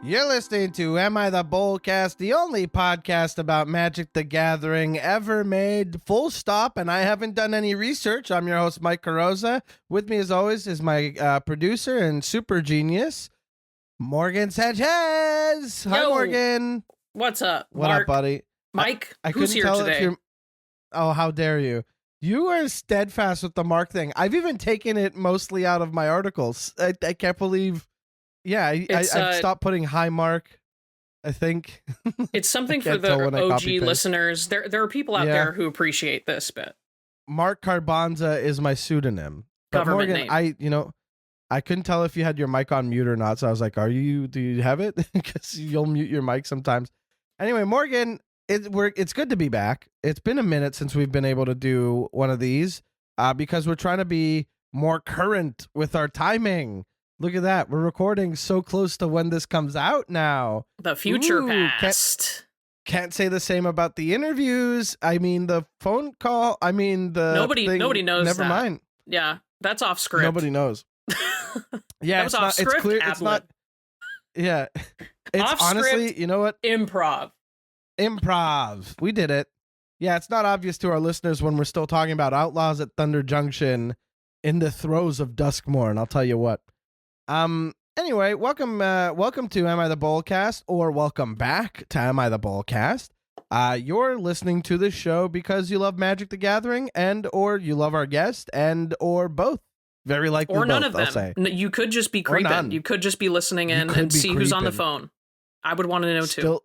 You're listening to Am I The Bolcast, the only podcast about Magic the Gathering ever made, full stop, and I haven't done any research. I'm your host, Mike Carrozza. With me, as always, is my producer and super genius, Morgan Sanchez. Hi, Morgan. What's up, What Mark? up, buddy? Mike, I who's couldn't here tell if today? you're... Oh, how dare you. You are steadfast with the Mark thing. I've even taken it mostly out of my articles. I can't believe... Yeah, I've stopped putting hi Mark, I think. It's something for the OG listeners. There are people out there who appreciate this bit. Mark Carbonza is my pseudonym. But Government Morgan, name. I couldn't tell if you had your mic on mute or not, so I was like, do you have it? Because you'll mute your mic sometimes. Anyway, Morgan, it's good to be back. It's been a minute since we've been able to do one of these because we're trying to be more current with our timing. Look at that. We're recording so close to when this comes out now. The future past. Can't say the same about the interviews. I mean, the phone call. I mean, the Nobody knows Never that. mind. Yeah, that's off script. Nobody knows. Yeah, that was off script. It's clear. It's not. Yeah. It's off honestly, script, you know what? Improv. We did it. Yeah, it's not obvious to our listeners when we're still talking about Outlaws at Thunder Junction in the throes of Duskmore, and I'll tell you what. Anyway, welcome to Am I The Bolcast, or welcome back to Am I The Bolcast. You're listening to this show because you love Magic the Gathering and or you love our guest and or both. Very likely or both, none of them. I'll say. You could just be creeping. You could just be listening in and see who's on the phone. I would want to know too.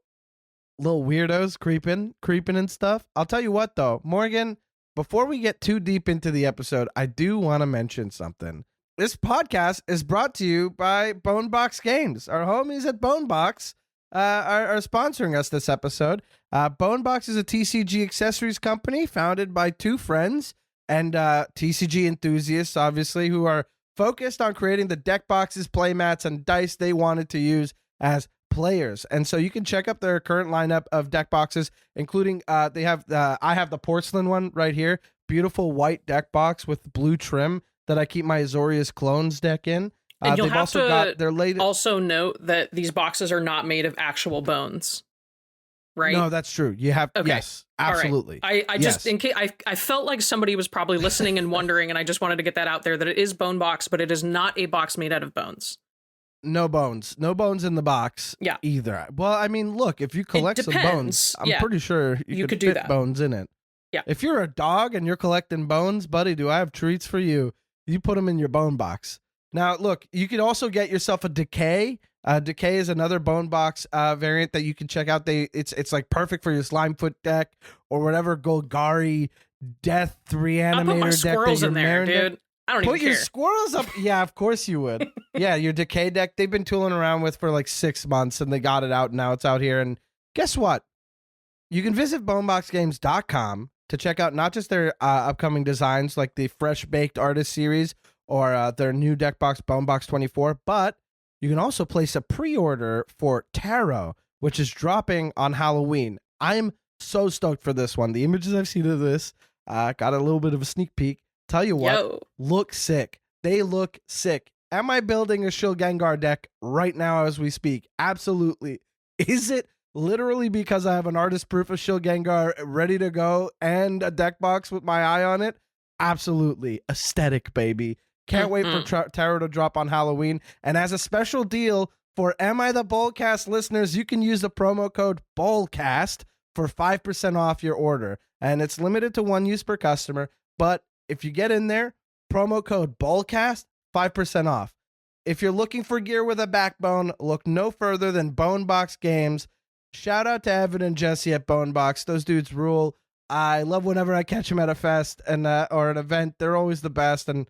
Little weirdos creeping and stuff. I'll tell you what though, Morgan, before we get too deep into the episode, I do want to mention something. This podcast is brought to you by Bonebox Games. Our homies at Bonebox are sponsoring us this episode. Bonebox is a TCG accessories company founded by two friends and TCG enthusiasts, obviously, who are focused on creating the deck boxes, play mats, and dice they wanted to use as players. And so you can check up their current lineup of deck boxes, including I have the porcelain one right here. Beautiful white deck box with blue trim that I keep my Azorius Clones deck in. And you'll have to got also note that these boxes are not made of actual bones, right? No, that's true. You have, yes, absolutely. Right. I just, in case, I felt like somebody was probably listening and wondering, and I just wanted to get that out there, that it is Bonebox, but it is not a box made out of bones. No bones in the box either. Well, I mean, look, if you collect some bones, I'm pretty sure you could fit that. Bones in it. Yeah. If you're a dog and you're collecting bones, buddy, do I have treats for you? You put them in your bone box. Now, look, you could also get yourself a Decay. Decay is another bone box variant that you can check out. It's like perfect for your Slimefoot deck or whatever Golgari Death Reanimator I'll put my squirrels deck. In there, dude. I don't even care. Put your squirrels up. Yeah, of course you would. Yeah, your Decay deck they've been tooling around with for like 6 months and they got it out and now it's out here. And guess what? You can visit boneboxgames.com to check out not just their upcoming designs like the Fresh Baked Artist series or their new deck box Bonebox 24, but you can also place a pre-order for Tarot, which is dropping on Halloween. I'm so stoked for this one. The images I've seen of this got a little bit of a sneak peek. Tell you what, look sick. They look sick. Am I building a Shield Gengar deck right now as we speak? Absolutely. Is it literally because I have an artist proof of Shield Gengar ready to go and a deck box with my eye on it? Absolutely. Aesthetic, baby. Can't wait for Tarot to drop on Halloween. And as a special deal for Am I The Bolcast listeners, you can use the promo code BOLCAST for 5% off your order. And it's limited to 1 use per customer. But if you get in there, promo code BOLCAST, 5% off. If you're looking for gear with a backbone, look no further than Bonebox Games. Shout out to Evan and Jesse at Bonebox. Those dudes rule. I love whenever I catch them at a fest and or an event. They're always the best, and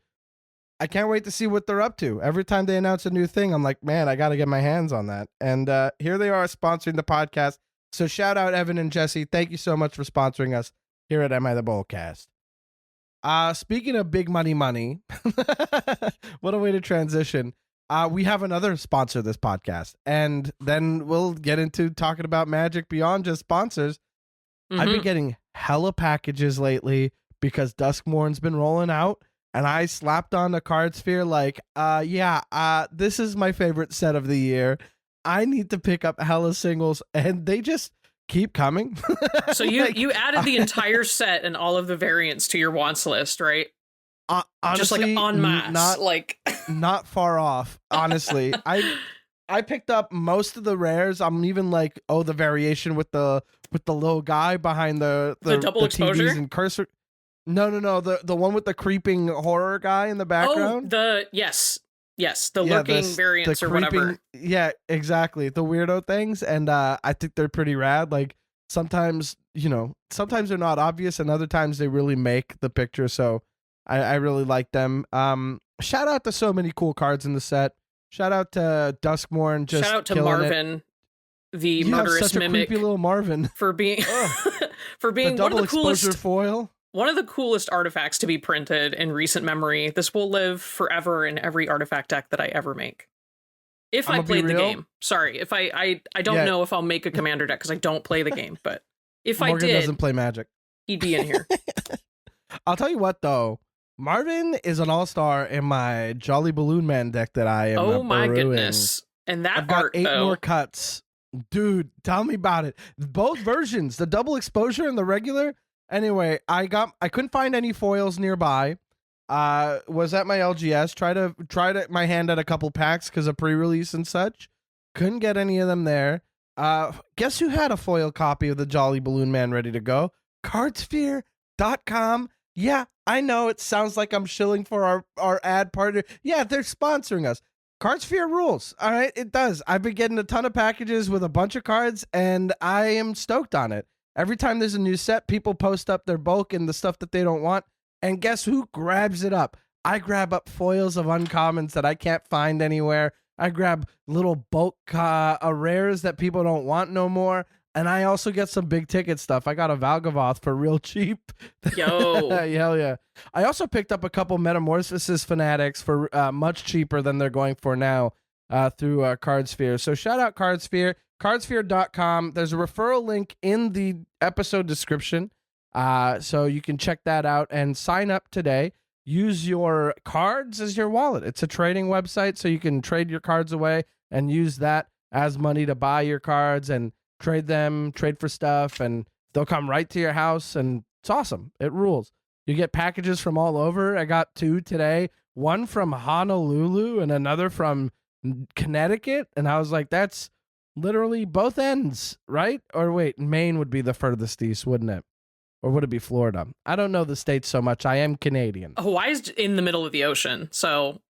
I can't wait to see what they're up to. Every time they announce a new thing, I'm like, man, I got to get my hands on that. And here they are sponsoring the podcast. So shout out Evan and Jesse. Thank you so much for sponsoring us here at Am I The Bolcast. Speaking of big money, what a way to transition. We have another sponsor this podcast, and then we'll get into talking about Magic beyond just sponsors. I've been getting hella packages lately because Duskmourn's been rolling out, and I slapped on the card sphere like, this is my favorite set of the year. I need to pick up hella singles, and they just keep coming. So you added the entire set and all of the variants to your wants list, right? Honestly, just like en masse, not far off. Honestly, I picked up most of the rares. I'm even like, the variation with the little guy behind the double exposure TVs and cursor. No, the one with the creeping horror guy in the background. The lurking variants or whatever. Yeah, exactly. The weirdo things, and I think they're pretty rad. Like sometimes they're not obvious, and other times they really make the picture. So I really like them. Shout out to so many cool cards in the set. Shout out to Duskmore and just shout out to Marvin, the murderous mimic, creepy little Marvin, for being for being the double one of the coolest exposure foil. One of the coolest artifacts to be printed in recent memory. This will live forever in every artifact deck that I ever make. If I played the game. Sorry, if I don't know if I'll make a commander deck because I don't play the game, but if Morgan I did, doesn't play Magic. He'd be in here. I'll tell you what though. Marvin is an all-star in my Jolly Balloon Man deck that I am Oh my brewing. Goodness. And that I've got art, 8 though. more cuts. Dude, tell me about it. Both versions, the double exposure and the regular. Anyway, I couldn't find any foils nearby. Was at my LGS, tried my hand at a couple packs because of pre-release and such. Couldn't get any of them there. Guess who had a foil copy of the Jolly Balloon Man ready to go? Cardsphere.com. Yeah, I know it sounds like I'm shilling for our ad partner. Yeah, they're sponsoring us. Cardsphere rules. All right, it does. I've been getting a ton of packages with a bunch of cards, and I am stoked on it. Every time there's a new set, people post up their bulk and the stuff that they don't want. And guess who grabs it up? I grab up foils of uncommons that I can't find anywhere. I grab little bulk rares that people don't want no more. And I also get some big ticket stuff. I got a Valgavoth for real cheap. Yo. Hell yeah. I also picked up a couple Metamorphosis Fanatics for much cheaper than they're going for now through Cardsphere. So shout out Cardsphere. Cardsphere.com. There's a referral link in the episode description. So you can check that out and sign up today. Use your cards as your wallet. It's a trading website, so you can trade your cards away and use that as money to buy your cards and trade them, trade for stuff, and they'll come right to your house, and it's awesome. It rules. You get packages from all over. I got 2 today, one from Honolulu and another from Connecticut, and I was like, that's literally both ends, right? Or wait, Maine would be the furthest east, wouldn't it? Or would it be Florida? I don't know the states so much. I am Canadian. Hawaii's in the middle of the ocean, so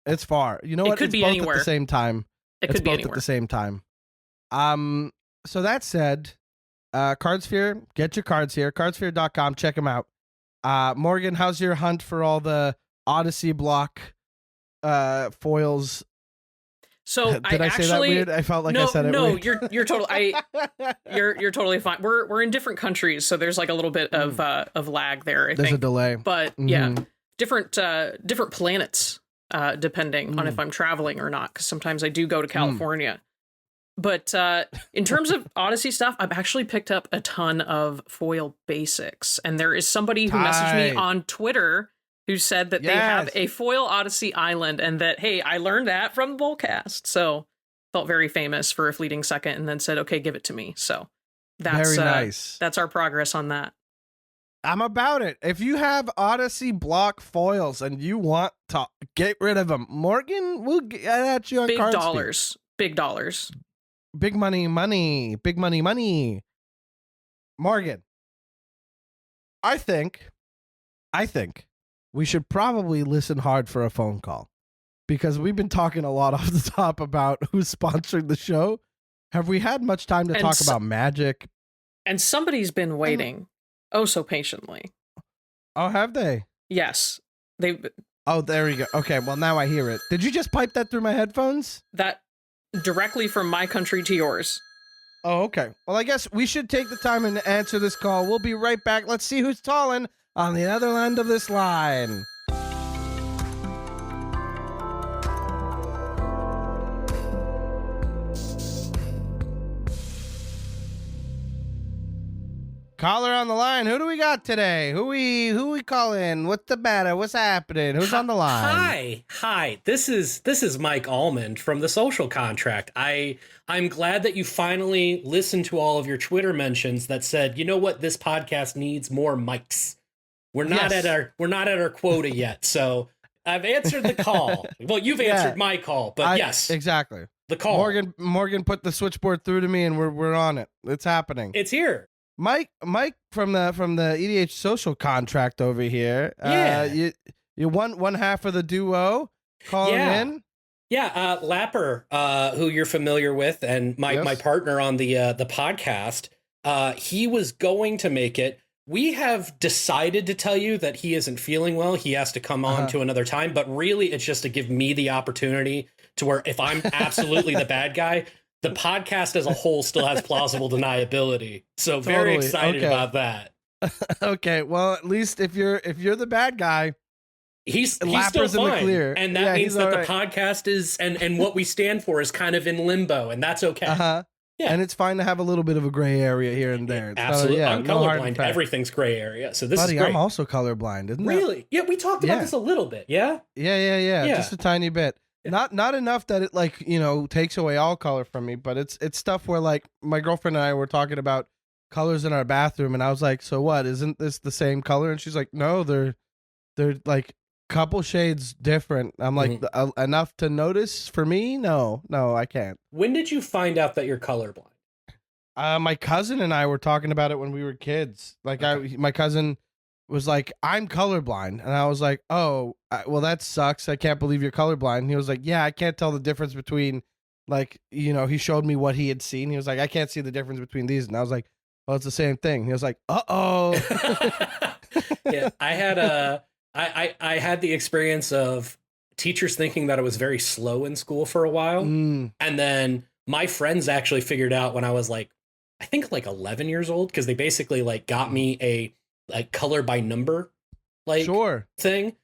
it's far. You know what? It could it's be both anywhere. At the same time. It it's could be both anywhere. At the same time. So that said, Cardsphere, get your cards here. Cardsphere.com, check them out. Morgan, how's your hunt for all the Odyssey block foils? So Did I say that weird? I felt like I said it weird. No, you're totally you're totally fine. We're in different countries, so there's like a little bit of lag there. There's a delay. But yeah, different planets depending on if I'm traveling or not, because sometimes I do go to California. But in terms of Odyssey stuff, I've actually picked up a ton of foil basics, and there is somebody who messaged me on Twitter who said that they have a foil Odyssey island, and that, hey, I learned that from the Bolcast. So felt very famous for a fleeting second, and then said, okay, give it to me. So that's very nice. That's our progress on that. I'm about it. If you have Odyssey block foils and you want to get rid of them, Morgan will get at you on Big Cardsphere. dollars. Big dollars. Big money. Big money. Morgan, I think we should probably listen hard for a phone call, because we've been talking a lot off the top about who's sponsoring the show. Have we had much time to talk about Magic? And somebody's been waiting so patiently. Oh, have they? Yes. Oh, there we go. Okay, well, now I hear it. Did you just pipe that through my headphones? That directly from my country to yours. Oh, okay. Well, I guess we should take the time and answer this call. We'll be right back. Let's see who's calling on the other end of this line. Caller on the line. Who do we got today? Who we calling? What's the matter? What's happening? Who's on the line? Hi. This is Mike Almond from The Social Contract. I'm glad that you finally listened to all of your Twitter mentions that said, you know what, this podcast needs more mics. We're not at our quota yet, so I've answered the call. Well, you've answered my call, but yes, exactly. The call. Morgan put the switchboard through to me, and we're on it. It's happening. It's here. Mike from the EDH Social Contract over here. Yeah. You one half of the duo calling in. Yeah, Lapper, who you're familiar with, and my partner on the podcast. He was going to make it. We have decided to tell you that he isn't feeling well. He has to come on to another time, but really it's just to give me the opportunity to where if I'm absolutely the bad guy, the podcast as a whole still has plausible deniability. So very excited about that. Okay, well, at least if you're the bad guy, he's still fine. Clear. And that means that the podcast is and what we stand for is kind of in limbo, and that's okay. Yeah. And it's fine to have a little bit of a gray area here and there. Absolutely. I'm colorblind. Everything's gray area. So this is great. I'm also colorblind, isn't it? Really? Yeah, we talked about this a little bit. Yeah? Yeah. Just a tiny bit. Not enough that it takes away all color from me, but it's stuff where like my girlfriend and I were talking about colors in our bathroom, and I was like, so what? Isn't this the same color? And she's like, no, they're like couple shades different. I'm like, enough to notice for me? No, I can't. When did you find out that you're colorblind? My cousin and I were talking about it when we were kids. Like my cousin was like, I'm colorblind. And I was like, oh, well, that sucks. I can't believe you're colorblind. And he was like, yeah, I can't tell the difference between he showed me what he had seen. He was like, I can't see the difference between these. And I was like, well, it's the same thing. He was like, uh-oh. Yeah, I had the experience of teachers thinking that I was very slow in school for a while. And then my friends actually figured out when I was I think 11 years old, because they basically got me a color by number thing.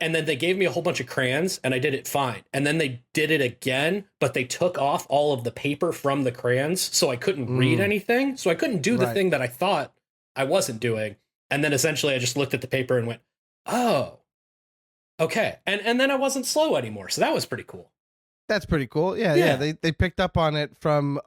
And then they gave me a whole bunch of crayons and I did it fine. And then they did it again, but they took off all of the paper from the crayons. So I couldn't read anything. So I couldn't do the thing that I thought I wasn't doing. And then essentially I just looked at the paper and went, oh, okay. And then I wasn't slow anymore. So that was pretty cool. That's pretty cool. Yeah. They picked up on it from,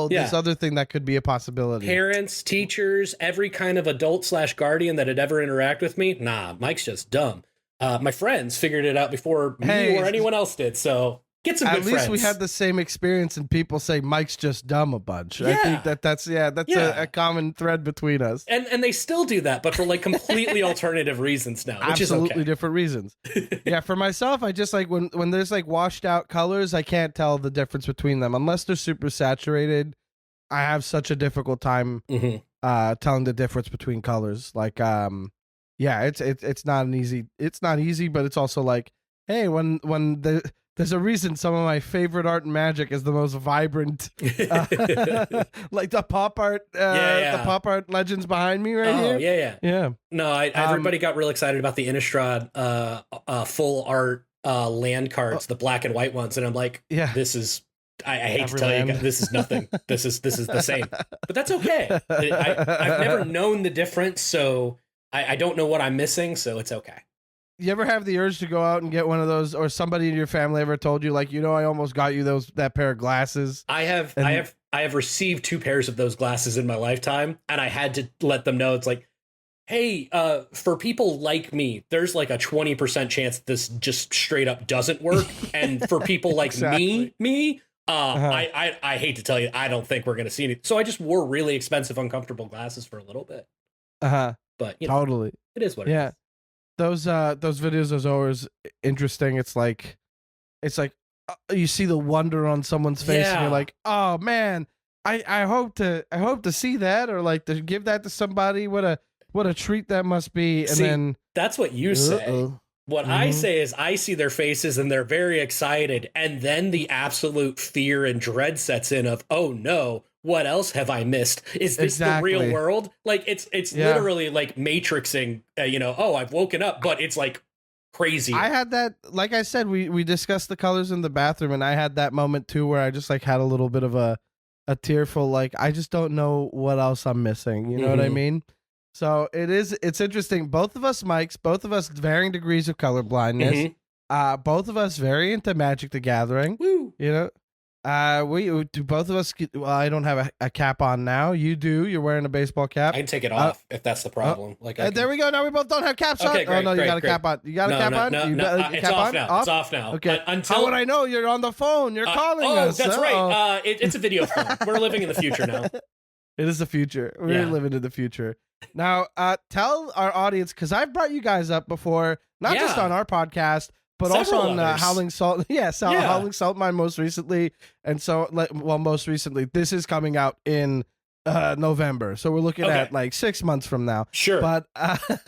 this other thing that could be a possibility. Parents, teachers, every kind of adult/guardian that had ever interacted with me. Nah, Mike's just dumb. My friends figured it out before me or anyone else did. So get some good friends. At least we had the same experience, and people say Mike's just dumb a bunch. Yeah. I think that's a common thread between us. And they still do that, but for completely alternative reasons now, which absolutely is okay. Different reasons. Yeah, for myself, I just when there's washed out colors, I can't tell the difference between them unless they're super saturated. I have such a difficult time telling the difference between colors. It's not easy, but it's also hey, when there's a reason some of my favorite art and magic is the most vibrant, like the pop art, the pop art legends behind me here. Yeah. No, everybody got real excited about the Innistrad full art land cards, the black and white ones, and I'm like, this is. I hate to tell you guys, this is nothing. This is the same, but that's okay. I've never known the difference, so I don't know what I'm missing, so it's okay. You ever have the urge to go out and get one of those, or somebody in your family ever told you, I almost got you that pair of glasses? I have received 2 pairs of those glasses in my lifetime, and I had to let them know it's hey, for people like me, there's a 20% chance this just straight up doesn't work, and for people like me, I hate to tell you, I don't think we're gonna see it. So I just wore really expensive, uncomfortable glasses for a little bit. But totally, it is what it is. Those videos are always interesting. It's like you see the wonder on someone's face, and you're like, oh man, I hope to see that, or to give that to somebody. What a treat that must be. And then that's what you say. What I say is I see their faces and they're very excited, and then the absolute fear and dread sets in of, oh no, what else have I missed? Is this the real world? It's literally matrixing, I've woken up, but it's crazy. I had that, like I said, we discussed the colors in the bathroom, and I had that moment too where I just had a little bit of a a tearful, like, I just don't know what else I'm missing. You know what I mean? So it's interesting. Both of us varying degrees of color blindness. Both of us very into Magic the Gathering. Woo. You know, we do both of us. Well, I don't have a cap on now. You do. You're wearing a baseball cap. I can take it off if that's the problem. There we go. Now we both don't have caps on. Okay, great, no, you got a great. cap on. You got a cap on. It's off now. It's off now. Okay. Until How would I know? You're on the phone. You're calling us. Oh, that's right. It's a video phone. We're living in the future now. It is the future. We're living in the future. Now, tell our audience, because I've brought you guys up before, not just on our podcast, but several also on Howling Salt. Howling Salt Mine most recently. And so, most recently, this is coming out in November. So we're looking at like 6 months from now. Sure. But I've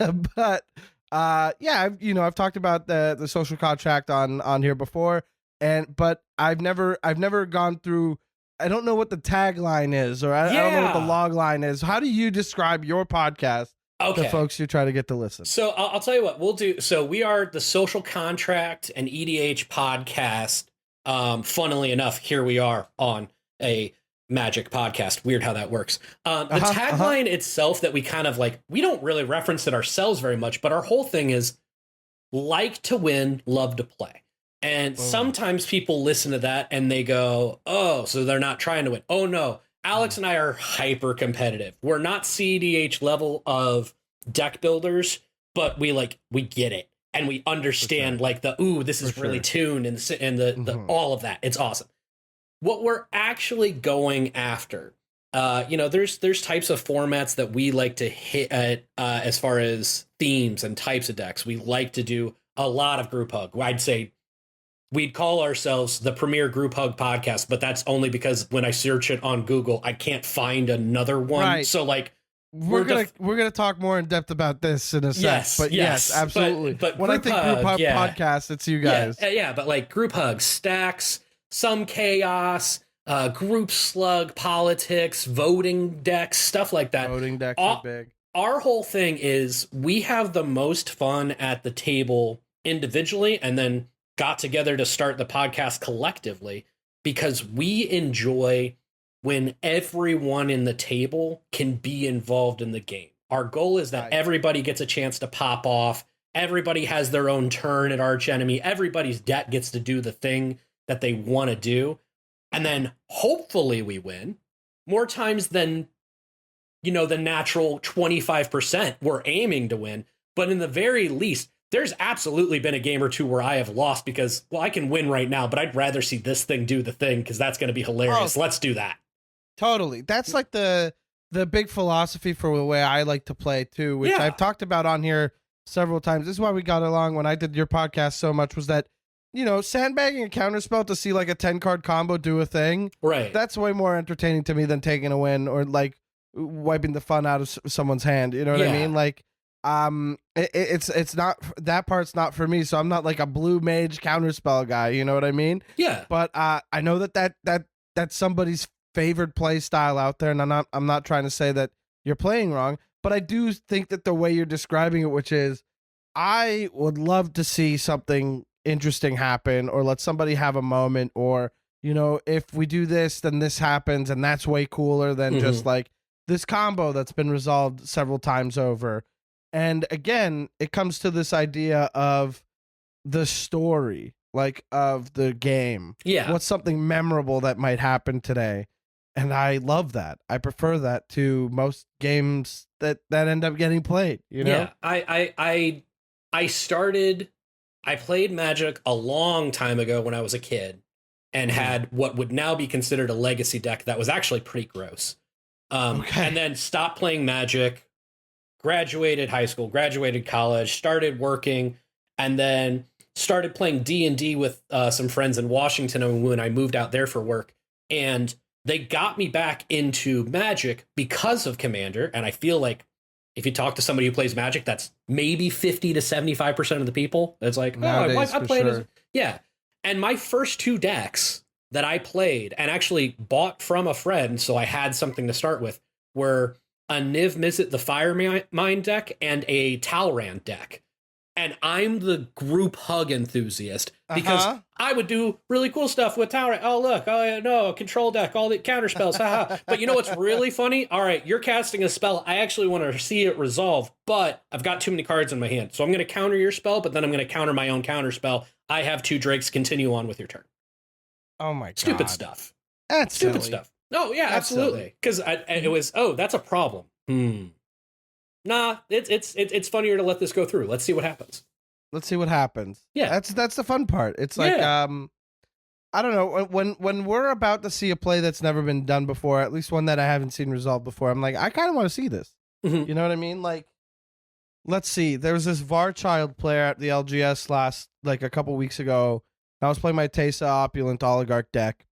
talked about the social contract on here before, but I've never gone through. I don't know what the tagline is, or I don't know what the log line is. How do you describe your podcast to folks who try to get to listen? So I'll tell you what we'll do. So we are the Social Contract and EDH Podcast. Funnily enough, here we are on a Magic podcast. Weird how that works. The tagline itself that we kind of like, we don't really reference it ourselves very much, but our whole thing is like to win, love to play. And sometimes people listen to that and they go, oh, so they're not trying to win. Oh, no. Alex and I are hyper competitive. We're not CDH level of deck builders, but we get it. And we understand this is really tuned and the all of that. It's awesome. What we're actually going after, there's types of formats that we like to hit at as far as themes and types of decks. We like to do a lot of group hug. I'd say we'd call ourselves the premier group hug podcast, but that's only because when I search it on Google, I can't find another one. Right. So we're gonna talk more in depth about this in a sec. Yes, absolutely. But when I think group hug podcast, it's you guys. But like group hug, stacks, some chaos, group slug, politics, voting decks, stuff like that. Voting decks are big. Our whole thing is we have the most fun at the table individually, and then got together to start the podcast collectively because we enjoy when everyone in the table can be involved in the game. Our goal is that everybody gets a chance to pop off. Everybody has their own turn at Arch Enemy. Everybody's deck gets to do the thing that they want to do. And then hopefully we win more times than, the natural 25% we're aiming to win. But in the very least, there's absolutely been a game or two where I have lost because, I can win right now, but I'd rather see this thing do the thing because that's going to be hilarious. Let's do that. Totally. That's like the big philosophy for the way I like to play too, which I've talked about on here several times. This is why we got along when I did your podcast so much, was that, sandbagging a counterspell to see like a 10-card combo do a thing. Right. That's way more entertaining to me than taking a win or like wiping the fun out of someone's hand. You know what I mean? Like, it's not, that part's not for me. So I'm not like a blue mage counterspell guy. You know what I mean? Yeah. But I know that's somebody's favored play style out there, and I'm not trying to say that you're playing wrong, but I do think that the way you're describing it, which is, I would love to see something interesting happen, or let somebody have a moment, or if we do this, then this happens, and that's way cooler than just like this combo that's been resolved several times over. And again, it comes to this idea of the story, like of the game. Yeah. What's something memorable that might happen today? And I love that. I prefer that to most games that end up getting played, Yeah. I played Magic a long time ago when I was a kid and had what would now be considered a legacy deck that was actually pretty gross. And then stopped playing Magic, graduated high school, graduated college, started working, and then started playing D&D with some friends in Washington when I moved out there for work. And they got me back into Magic because of Commander. And I feel like if you talk to somebody who plays Magic, that's maybe 50 to 75% of the people. It's like, nowadays, I played sure. And my first two decks that I played and actually bought from a friend, so I had something to start with, were a Niv Mizzet the Fire Mine deck and a Talrand deck. and I'm the group hug enthusiast because I would do really cool stuff with tower. Oh, look. Oh, yeah, no, control deck, all the counter spells. Haha. But you know what's really funny? All right, you're casting a spell. I actually want to see it resolve, but I've got too many cards in my hand. So I'm going to counter your spell, but then I'm going to counter my own counter spell. I have 2 Drakes. Continue on with your turn. Oh, my God. Stupid stuff. That's Stupid silly. stuff. Oh, yeah, That's absolutely. Because it was, that's a problem. Nah, it's funnier to let this go through. Let's see what happens. Let's see what happens. Yeah. That's the fun part. It's like, I don't know, when we're about to see a play that's never been done before, at least one that I haven't seen resolved before, I'm like, I kind of want to see this. Mm-hmm. You know what I mean? Like, let's see. There was this VAR child player at the LGS a couple weeks ago. I was playing my Tesa Opulent Oligarch deck.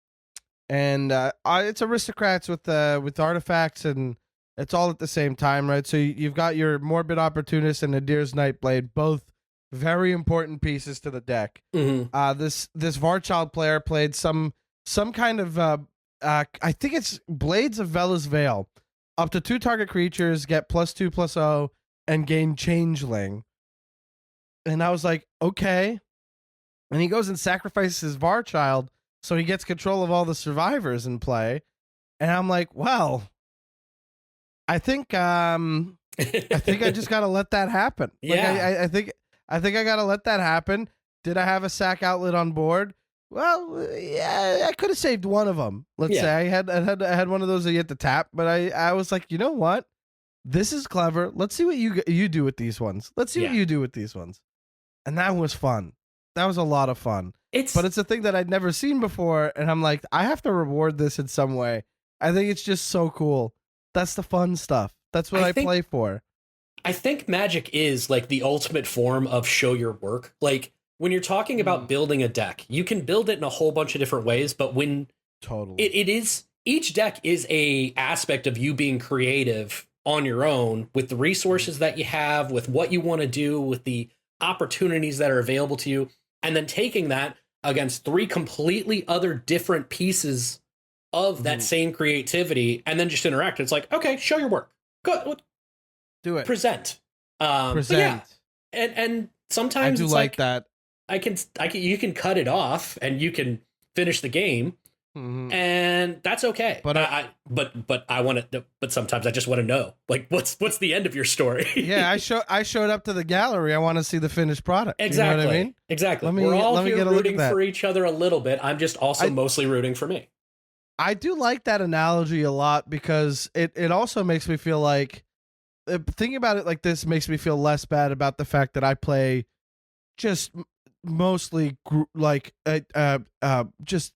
And it's aristocrats with artifacts, and it's all at the same time, right? So you've got your Morbid Opportunist and Nadir's Nightblade, both very important pieces to the deck. Mm-hmm. This Varchild player played some kind of I think it's Blades of Vela's Veil. Up to 2 target creatures get +2/+0 and gain Changeling. And I was like, okay. And he goes and sacrifices his Varchild, so he gets control of all the survivors in play. And I'm like, well, I think I just gotta let that happen. Like, yeah. I think I gotta let that happen. Did I have a sack outlet on board? Well, yeah, I could have saved one of them. Let's say I had one of those that you had to tap, but I was like, you know what? This is clever. Let's see what you do with these ones. Let's see what you do with these ones. And that was fun. That was a lot of fun. But it's a thing that I'd never seen before, and I'm like, I have to reward this in some way. I think it's just so cool. That's the fun stuff. That's what I play for. I think Magic is like the ultimate form of show your work. Like when you're talking about building a deck, you can build it in a whole bunch of different ways, but when it is, each deck is a aspect of you being creative on your own with the resources that you have, with what you want to do, with the opportunities that are available to you, and then taking that against 3 completely other different pieces of that same creativity and then just interact. It's like, okay, show your work. Go do it. Present. Present. Yeah. And sometimes I do it's like that. you can cut it off and you can finish the game. And that's okay. But I want to. But sometimes I just want to know, like, what's the end of your story? Yeah, I showed up to the gallery. I want to see the finished product. Exactly. You know what I mean? Exactly. We're all here rooting for each other a little bit. I'm just also mostly rooting for me. I do like that analogy a lot because it also makes me feel like thinking about it like this makes me feel less bad about the fact that I play just mostly just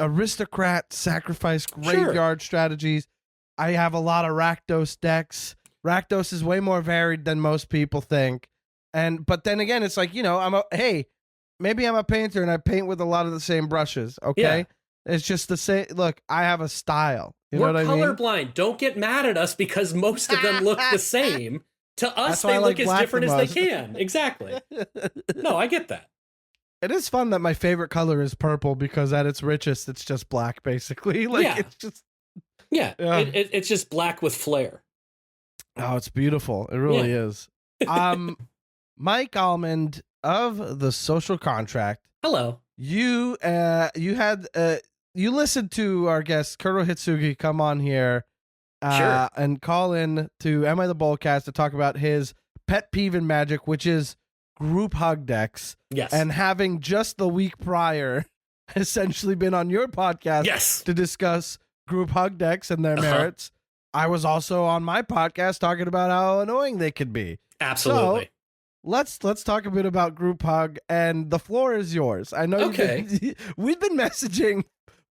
aristocrat sacrifice graveyard strategies. I have a lot of Rakdos decks. Rakdos is way more varied than most people think. But then again, it's like, you know, maybe I'm a painter and I paint with a lot of the same brushes. Okay. Yeah. It's just the same. Look, I have a style. We're colorblind. Don't get mad at us because most of them look the same. To us, they look as different as they can. Exactly. No, I get that. It is fun that my favorite color is purple because at its richest, it's just black, basically. It's just it's just black with flair. Oh, it's beautiful. It really is. Mike Almond of The Social Contract. Hello. You listened to our guest Kurohitsuki come on here and call in to Am I The Bolcast to talk about his pet peeve in Magic, which is group hug decks. Yes. And having just the week prior essentially been on your podcast to discuss group hug decks and their merits. I was also on my podcast talking about how annoying they could be. Absolutely. So, let's talk a bit about group hug, and the floor is yours. I know we've been messaging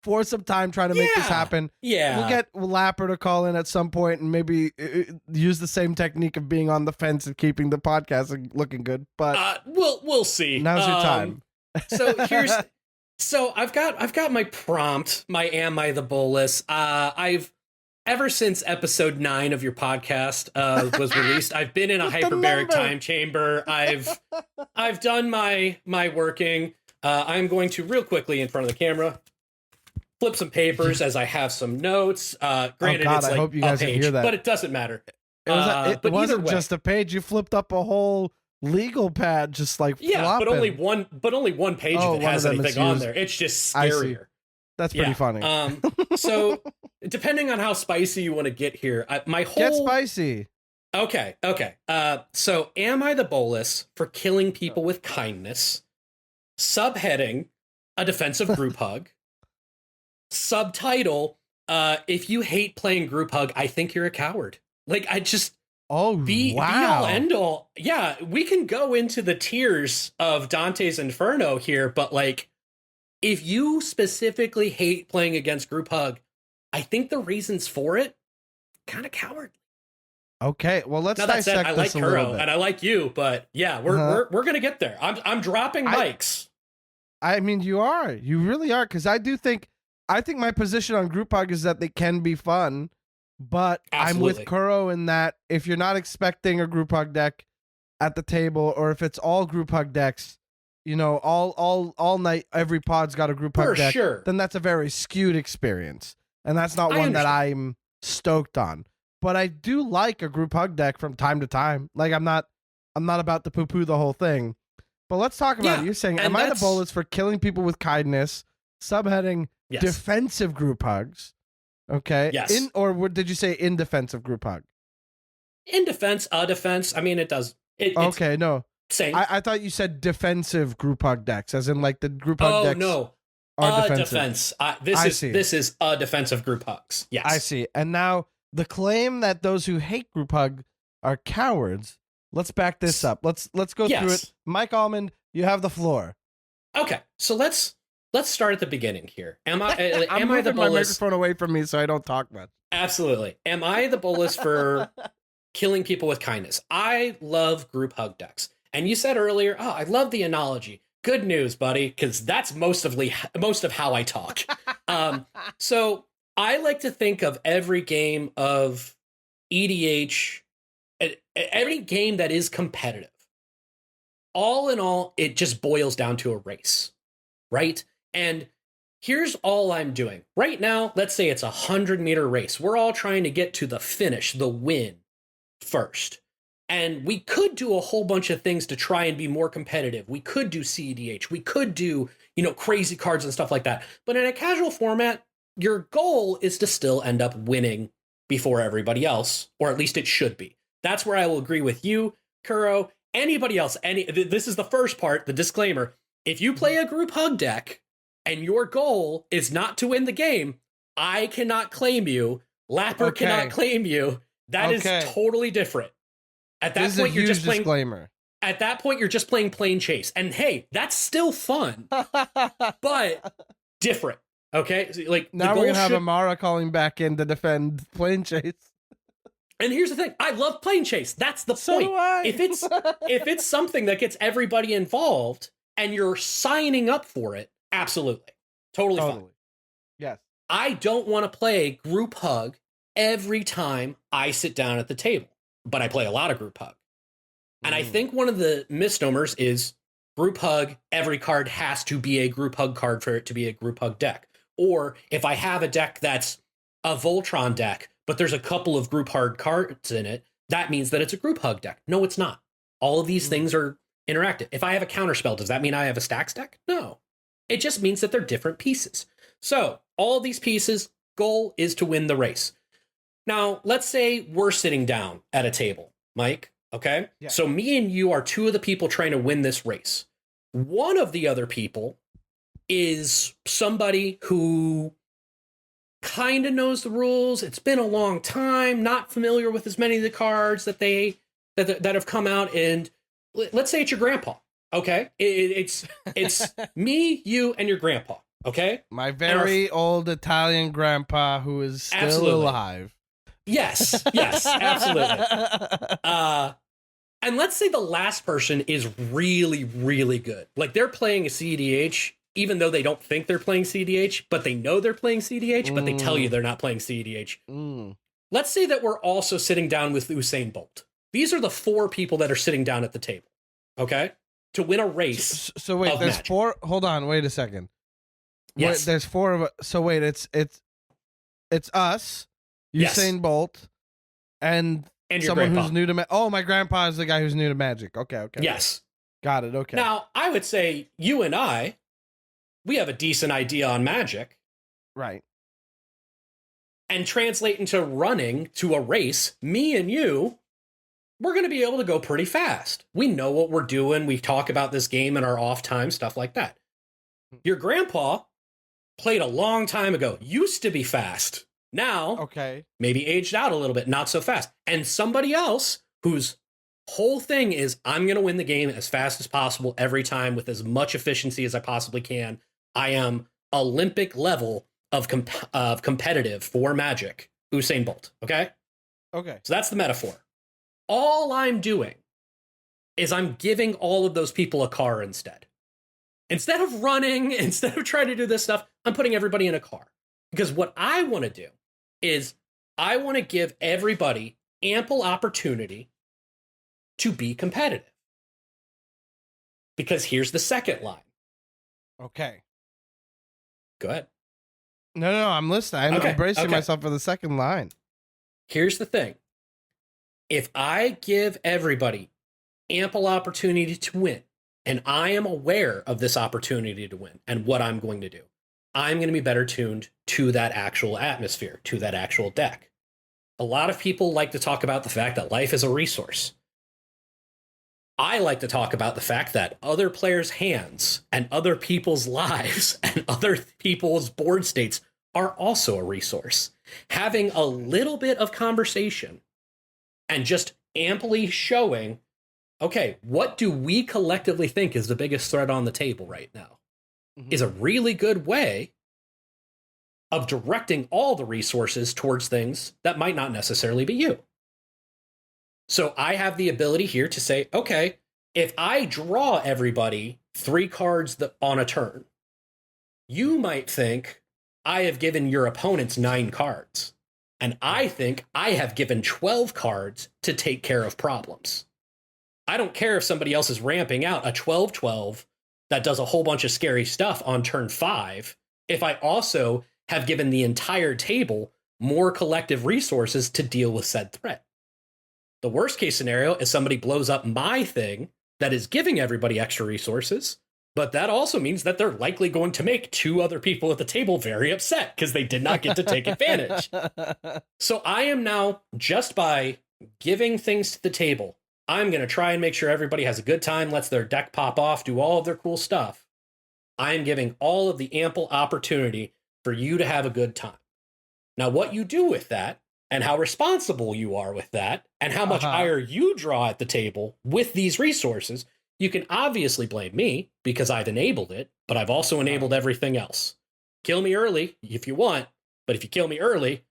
for some time trying to make this happen. Yeah. We'll get Lapper to call in at some point and maybe use the same technique of being on the fence and keeping the podcast looking good. But we'll see. Now's your time. So I've got my prompt, my Am I the Bolas? Ever since episode 9 of your podcast was released, I've been in a hyperbaric time chamber. I've done my working. I'm going to real quickly in front of the camera flip some papers as I have some notes. Granted, it's like I hope you guys a page, hear that. but it doesn't matter. It wasn't just a page. You flipped up a whole legal pad just like flopping. but only one page of it has anything on there. It's just scarier. That's pretty funny. So depending on how spicy you want to get here, get spicy. Okay. So am I the Bolas for killing people with kindness? Subheading, a defensive group hug. Subtitle, if you hate playing group hug, I think you're a coward. Like, I just... be all end all. Yeah, we can go into the tiers of Dante's Inferno here, but like, if you specifically hate playing against group hug, I think the reasons for it kind of cowardly. Okay, well, let's dissect that said, I like this a little Kuro bit. and I like you, but yeah, we're gonna get there. I'm dropping mics. I mean, you really are, because I think my position on group hug is that they can be fun. But Absolutely. I'm with Kuro in that if you're not expecting a group hug deck at the table, or if it's all group hug decks, you know, all night, every pod's got a group hug deck, then that's a very skewed experience. And that's not one that I'm stoked on. But I do like a group hug deck from time to time. Like, I'm not about to poo-poo the whole thing. But let's talk about it. You're saying, am I the Bolas for killing people with kindness? Subheading, defensive group hugs. Okay. Yes. Or did you say in defense of group hug? In defense, defense. I mean, it does. Okay, no. Same. I thought you said defensive group hug decks, as in like the group hug decks. Oh no. Are defense. This is a defensive group hugs. Yes. I see. And now the claim that those who hate group hug are cowards. Let's back this up. Let's go through it. Mike Almond, you have the floor. Okay. So let's start at the beginning here. Am I the Bolas? My microphone away from me so I don't talk much. Absolutely. Am I the Bolas for killing people with kindness? I love group hug decks. And you said earlier, I love the analogy. Good news, buddy, because that's most of how I talk. So I like to think of every game of EDH, every game that is competitive. All in all, it just boils down to a race, right? And here's all I'm doing. Right now, let's say it's a 100-meter race. We're all trying to get to the finish, the win first. And we could do a whole bunch of things to try and be more competitive. We could do CEDH. We could do, crazy cards and stuff like that. But in a casual format, your goal is to still end up winning before everybody else, or at least it should be. That's where I will agree with you, Kuro, anybody else. This is the first part, the disclaimer. If you play a group hug deck and your goal is not to win the game, I cannot claim you. Lapper cannot claim you. That is totally different. At that point, you're just playing. Disclaimer. At that point, you're just playing plain chase, and hey, that's still fun, but different. Okay, so, like now we're gonna have Amara calling back in to defend plain chase. And here's the thing: I love plain chase. That's the so point. Do I. If it's something that gets everybody involved and you're signing up for it, absolutely, totally fine. Yes. I don't want to play group hug every time I sit down at the table. But I play a lot of group hug. And I think one of the misnomers is group hug, every card has to be a group hug card for it to be a group hug deck. Or if I have a deck that's a Voltron deck, but there's a couple of group hug cards in it, that means that it's a group hug deck. No, it's not. All of these things are interactive. If I have a counterspell, does that mean I have a stacks deck? No. It just means that they're different pieces. So all of these pieces, goal is to win the race. Now, let's say we're sitting down at a table, Mike, okay? Yeah. So me and you are two of the people trying to win this race. One of the other people is somebody who kind of knows the rules. It's been a long time, not familiar with as many of the cards that have come out. And let's say it's your grandpa, okay? It's me, you, and your grandpa, okay? My very old Italian grandpa who is still alive. Yes, absolutely. And let's say the last person is really, really good. Like they're playing a CEDH, even though they don't think they're playing CEDH, but they know they're playing CEDH, but they tell you they're not playing CEDH. Let's say that we're also sitting down with Usain Bolt. These are the four people that are sitting down at the table, okay? To win a race. So wait, there's magic. Four. Hold on, wait a second. Yes. Wait, there's four of us. So wait, it's us. Usain Bolt, and And your someone grandpa. who's new to Oh, my grandpa is the guy who's new to Magic. Okay. Yes. Got it. Okay. Now, I would say you and I, we have a decent idea on Magic. Right. And translate into running to a race, me and you, we're going to be able to go pretty fast. We know what we're doing. We talk about this game in our off time, stuff like that. Your grandpa played a long time ago, used to be fast. Now, okay, maybe aged out a little bit, not so fast. And somebody else whose whole thing is, I'm going to win the game as fast as possible every time with as much efficiency as I possibly can. I am Olympic level of competitive for Magic. Usain Bolt, okay? Okay. So that's the metaphor. All I'm doing is I'm giving all of those people a car instead. Instead of running, instead of trying to do this stuff, I'm putting everybody in a car. Because what I want to do is I want to give everybody ample opportunity to be competitive. Because here's the second line. Okay. Go ahead. No, I'm listening. I'm bracing myself for the second line. Here's the thing. If I give everybody ample opportunity to win, and I am aware of this opportunity to win and what I'm going to do, I'm going to be better tuned to that actual atmosphere, to that actual deck. A lot of people like to talk about the fact that life is a resource. I like to talk about the fact that other players' hands and other people's lives and other people's board states are also a resource. Having a little bit of conversation and just amply showing, okay, what do we collectively think is the biggest threat on the table right now, is a really good way of directing all the resources towards things that might not necessarily be you. So I have the ability here to say, okay, if I draw everybody 3 cards on a turn, you might think I have given your opponents 9 cards. And I think I have given 12 cards to take care of problems. I don't care if somebody else is ramping out a 12-12 that does a whole bunch of scary stuff on turn 5, if I also have given the entire table more collective resources to deal with said threat. The worst case scenario is somebody blows up my thing that is giving everybody extra resources, but that also means that they're likely going to make 2 other people at the table very upset because they did not get to take advantage. So I am now, just by giving things to the table, I'm going to try and make sure everybody has a good time, lets their deck pop off, do all of their cool stuff. I am giving all of the ample opportunity for you to have a good time. Now, what you do with that, and how responsible you are with that, and how much ire you draw at the table with these resources, you can obviously blame me because I've enabled it, but I've also enabled everything else. Kill me early if you want, but if you kill me early,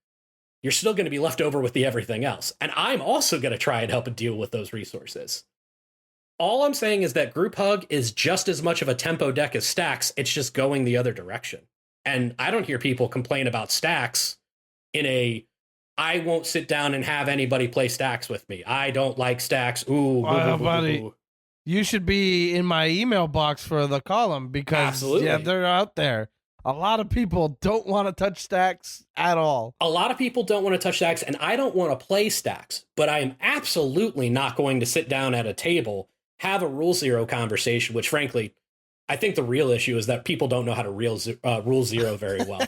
you're still going to be left over with the everything else. And I'm also going to try and help and deal with those resources. All I'm saying is that Group Hug is just as much of a tempo deck as Stacks. It's just going the other direction. And I don't hear people complain about Stacks in a, I won't sit down and have anybody play Stacks with me. I don't like Stacks. Ooh, buddy. You should be in my email box for the column because they're out there. A lot of people don't want to touch Stacks at all. A lot of people don't want to touch Stacks, and I don't want to play Stacks, but I am absolutely not going to sit down at a table, have a Rule Zero conversation, which frankly, I think the real issue is that people don't know how to Rule Zero very well.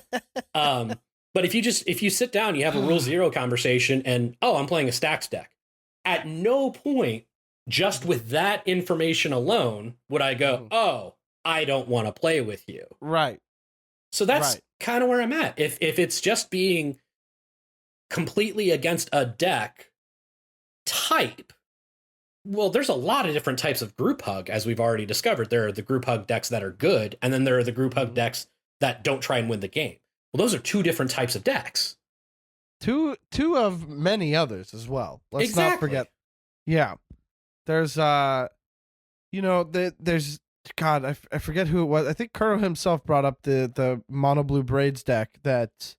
But if you sit down, you have a Rule Zero conversation and, oh, I'm playing a Stacks deck. At no point, just with that information alone, would I go, oh, I don't want to play with you. Right. So that's kind of where I'm at. If it's just being completely against a deck type, well, there's a lot of different types of Group Hug, as we've already discovered. There are the Group Hug decks that are good, and then there are the Group Hug decks that don't try and win the game. Well, those are 2 different types of decks. Two of many others as well. Let's not forget. Yeah. There's there's God, I forget who it was. I think Kuro himself brought up the mono blue braids deck that.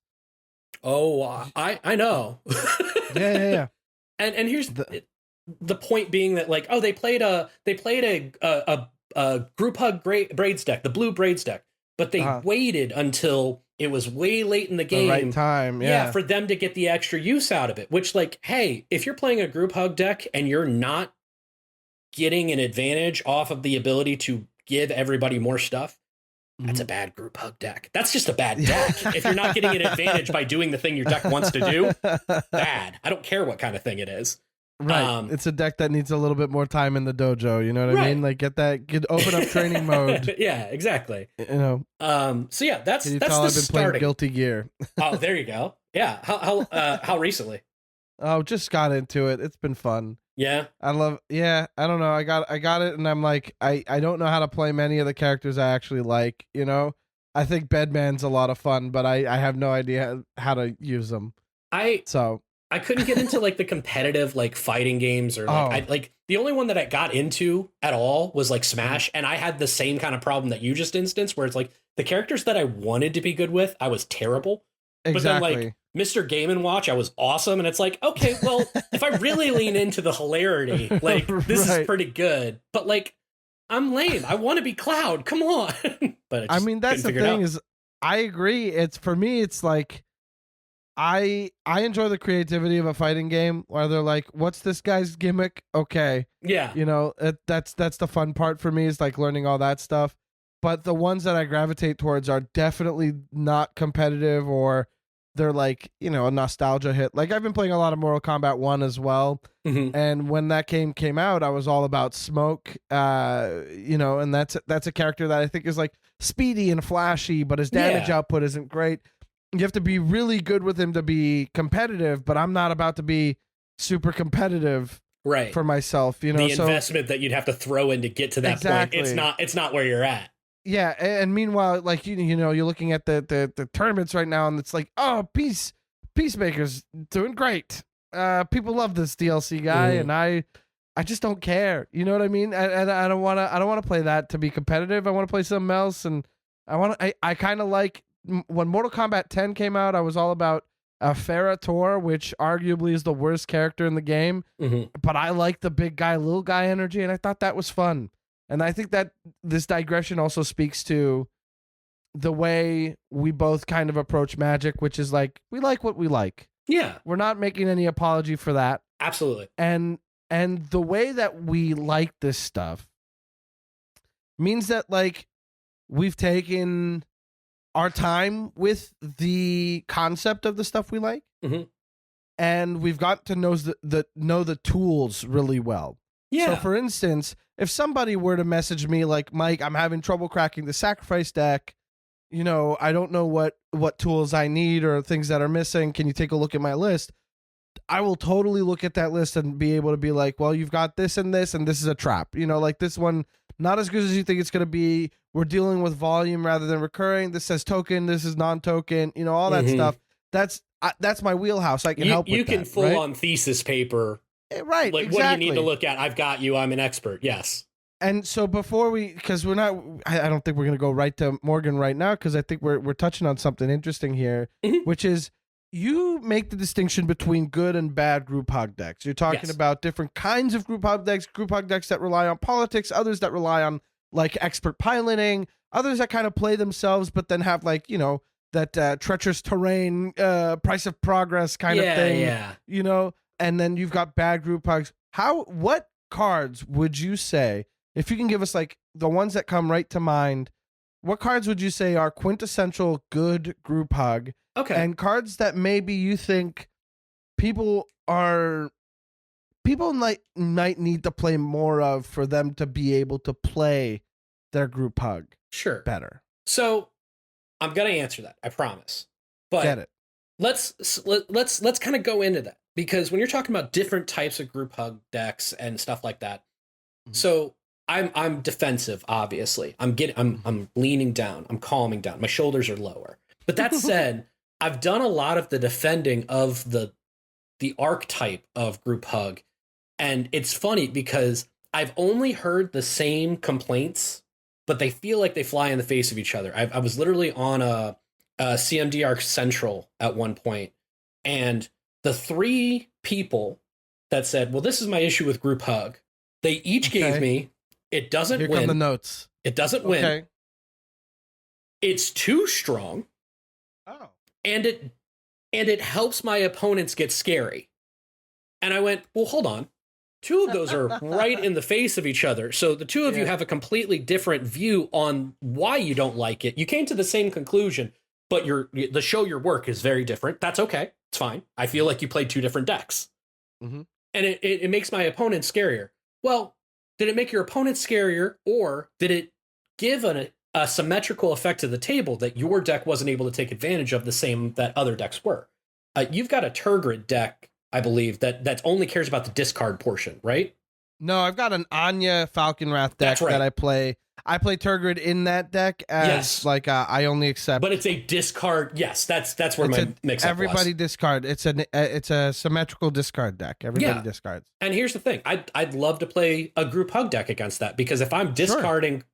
Oh, I know. Yeah. And here's the point being that, like, oh, they played a Group Hug braids deck, the blue braids deck. but they waited until it was way late in the game. The right time, yeah. For them to get the extra use out of it, which like, hey, if you're playing a group hug deck and you're not getting an advantage off of the ability to give everybody more stuff, that's a bad group hug deck. That's just a bad deck. If you're not getting an advantage by doing the thing your deck wants to do, bad. I don't care what kind of thing it is. Right. It's a deck that needs a little bit more time in the dojo. You know what I mean? Like open up training mode. Yeah, exactly. You know. So yeah, that's Can you that's tell the I've been starting. playing Guilty Gear. Oh, there you go. Yeah. How recently? Oh, just got into it. It's been fun. Yeah. I don't know. I got it and I'm like, I don't know how to play many of the characters I actually like, you know? I think Bedman's a lot of fun, but I have no idea how to use them. I couldn't get into like the competitive like fighting games or like the only one that I got into at all was like Smash, and I had the same kind of problem that you just instanced where it's like the characters that I wanted to be good with, I was terrible. Exactly. But then like Mr. Game & Watch, I was awesome, and it's like, okay, well, if I really lean into the hilarity, like this is pretty good. But like I'm lame. I want to be Cloud. Come on. But I mean, that's the thing is I agree. It's for me it's like I enjoy the creativity of a fighting game where they're like, what's this guy's gimmick? Okay. Yeah. You know, that's the fun part for me is like learning all that stuff. But the ones that I gravitate towards are definitely not competitive, or they're like, you know, a nostalgia hit. Like I've been playing a lot of Mortal Kombat 1 as well. Mm-hmm. And when that game came out, I was all about Smoke, you know, and that's a character that I think is like speedy and flashy, but his damage output isn't great. You have to be really good with him to be competitive, but I'm not about to be super competitive for myself. You know, the investment that you'd have to throw in to get to that point, it's not where you're at. Yeah, and meanwhile, like you know, you're looking at the tournaments right now, and it's like, oh, Peacemaker's doing great. People love this DLC guy, and I just don't care. You know what I mean? And I don't want to play that to be competitive. I want to play something else, and I kind of like. When Mortal Kombat 10 came out, I was all about Farah Tor, which arguably is the worst character in the game. Mm-hmm. But I like the big guy, little guy energy, and I thought that was fun. And I think that this digression also speaks to the way we both kind of approach Magic, which is like, we like what we like. Yeah. We're not making any apology for that. Absolutely. And the way that we like this stuff means that, like, we've taken our time with the concept of the stuff we like, and we've got to know the tools really well. Yeah. So, for instance, if somebody were to message me like, Mike, I'm having trouble cracking the sacrifice deck, you know, I don't know what tools I need or things that are missing. Can you take a look at my list? I will totally look at that list and be able to be like, well, you've got this, and this is a trap. You know, like this one, not as good as you think it's going to be. We're dealing with volume rather than recurring. This says token. This is non-token. You know, all that stuff. That's my wheelhouse. I can help with that. You can full on thesis paper. Right. Like, exactly. What do you need to look at? I've got you. I'm an expert. Yes. And so before because we're not, I don't think we're going to go right to Morgan right now, because I think we're touching on something interesting here, which is you make the distinction between good and bad group hug decks. You're talking about different kinds of group hug decks that rely on politics, others that rely on like expert piloting, others that kind of play themselves, but then have like, you know, that treacherous terrain, price of progress kind of thing. Yeah. You know, and then you've got bad group hugs. What cards would you say, if you can give us like the ones that come right to mind, what cards would you say are quintessential good group hug? Okay. And cards that maybe you think people might need to play more of for them to be able to play their group hug better. So I'm going to answer that, I promise. But get it. Let's kind of go into that, because when you're talking about different types of group hug decks and stuff like that, so I'm defensive, obviously. I'm leaning down, I'm calming down, my shoulders are lower. But that said, I've done a lot of the defending of the archetype of group hug, and it's funny because I've only heard the same complaints, but they feel like they fly in the face of each other. I was literally on a CMDR Central at one point, and the three people that said, well, this is my issue with group hug, they each gave me, it doesn't win. Here come the notes. It doesn't win. it's too strong. Oh. And it helps my opponents get scary. And I went, well, hold on. Two of those are right in the face of each other. So the two of you have a completely different view on why you don't like it. You came to the same conclusion, but the show your work is very different. That's okay. It's fine. I feel like you played two different decks. Mm-hmm. And it makes my opponent scarier. Well, did it make your opponent scarier, or did it give a symmetrical effect to the table that your deck wasn't able to take advantage of the same that other decks were? You've got a Turgid deck, I believe, that only cares about the discard portion, right? No, I've got an Anya Falconwrath deck that I play. I play Turgid in that deck as I only accept. But it's a discard. Yes, that's where my mix-up everybody was. Discard. It's a symmetrical discard deck. Everybody discards. And here's the thing: I'd love to play a group hug deck against that, because if I'm discarding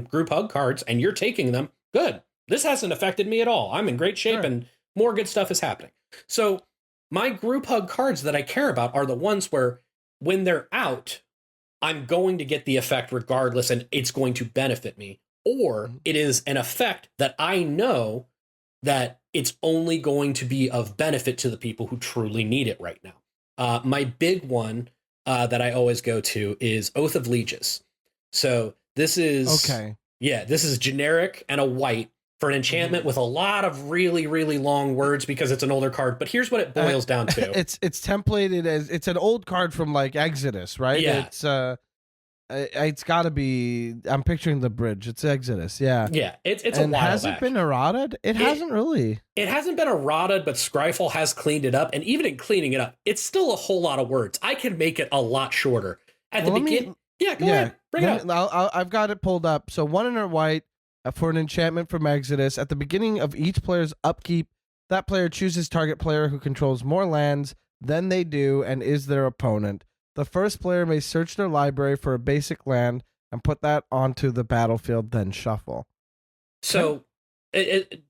group hug cards and you're taking them, good. This hasn't affected me at all. I'm in great shape and more good stuff is happening. So my group hug cards that I care about are the ones where when they're out, I'm going to get the effect regardless, and it's going to benefit me. Or it is an effect that I know that it's only going to be of benefit to the people who truly need it right now. My big one that I always go to is Oath of Lieges. So this is this is generic and a white for an enchantment with a lot of really, really long words because it's an older card. But here's what it boils down to. It's templated as, it's an old card from like Exodus, right? Yeah. It's got to be, I'm picturing the bridge. It's Exodus, yeah. Yeah, it's a while has back. It been errated? It hasn't really. It hasn't been errated, but Scryfall has cleaned it up. And even in cleaning it up, it's still a whole lot of words. I can make it a lot shorter. At the beginning, go ahead. Bring it up. I've got it pulled up. So 1 in a white for an enchantment from Exodus. At the beginning of each player's upkeep, that player chooses target player who controls more lands than they do and is their opponent. The first player may search their library for a basic land and put that onto the battlefield, then shuffle. So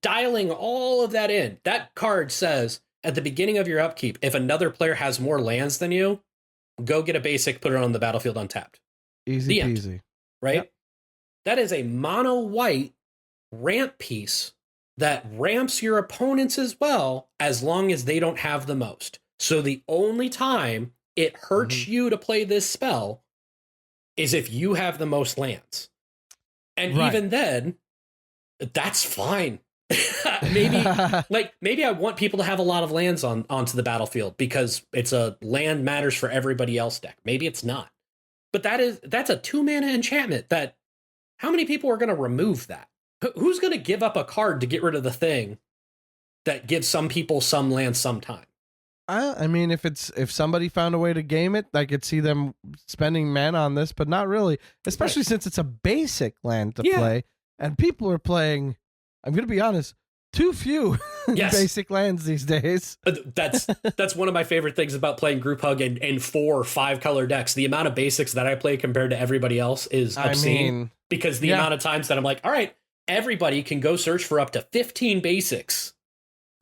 dialing all of that in, that card says at the beginning of your upkeep, if another player has more lands than you, go get a basic, put it on the battlefield untapped. Easy peasy. Right? Yep. That is a mono white ramp piece that ramps your opponents as well, as long as they don't have the most. So the only time it hurts you to play this spell is if you have the most lands. And even then, that's fine. maybe I want people to have a lot of lands onto the battlefield because it's a land matters for everybody else deck. Maybe it's not. But that's a 2-mana enchantment that how many people are going to remove that? Who's going to give up a card to get rid of the thing that gives some people some land sometime? I mean, if somebody found a way to game it, I could see them spending mana on this, but not really, especially since it's a basic land to play, and people are playing, I'm going to be honest, too few basic lands these days. That's one of my favorite things about playing Group Hug and 4 or 5 color decks. The amount of basics that I play compared to everybody else is obscene, because the amount of times that I'm like, all right, everybody can go search for up to 15 basics.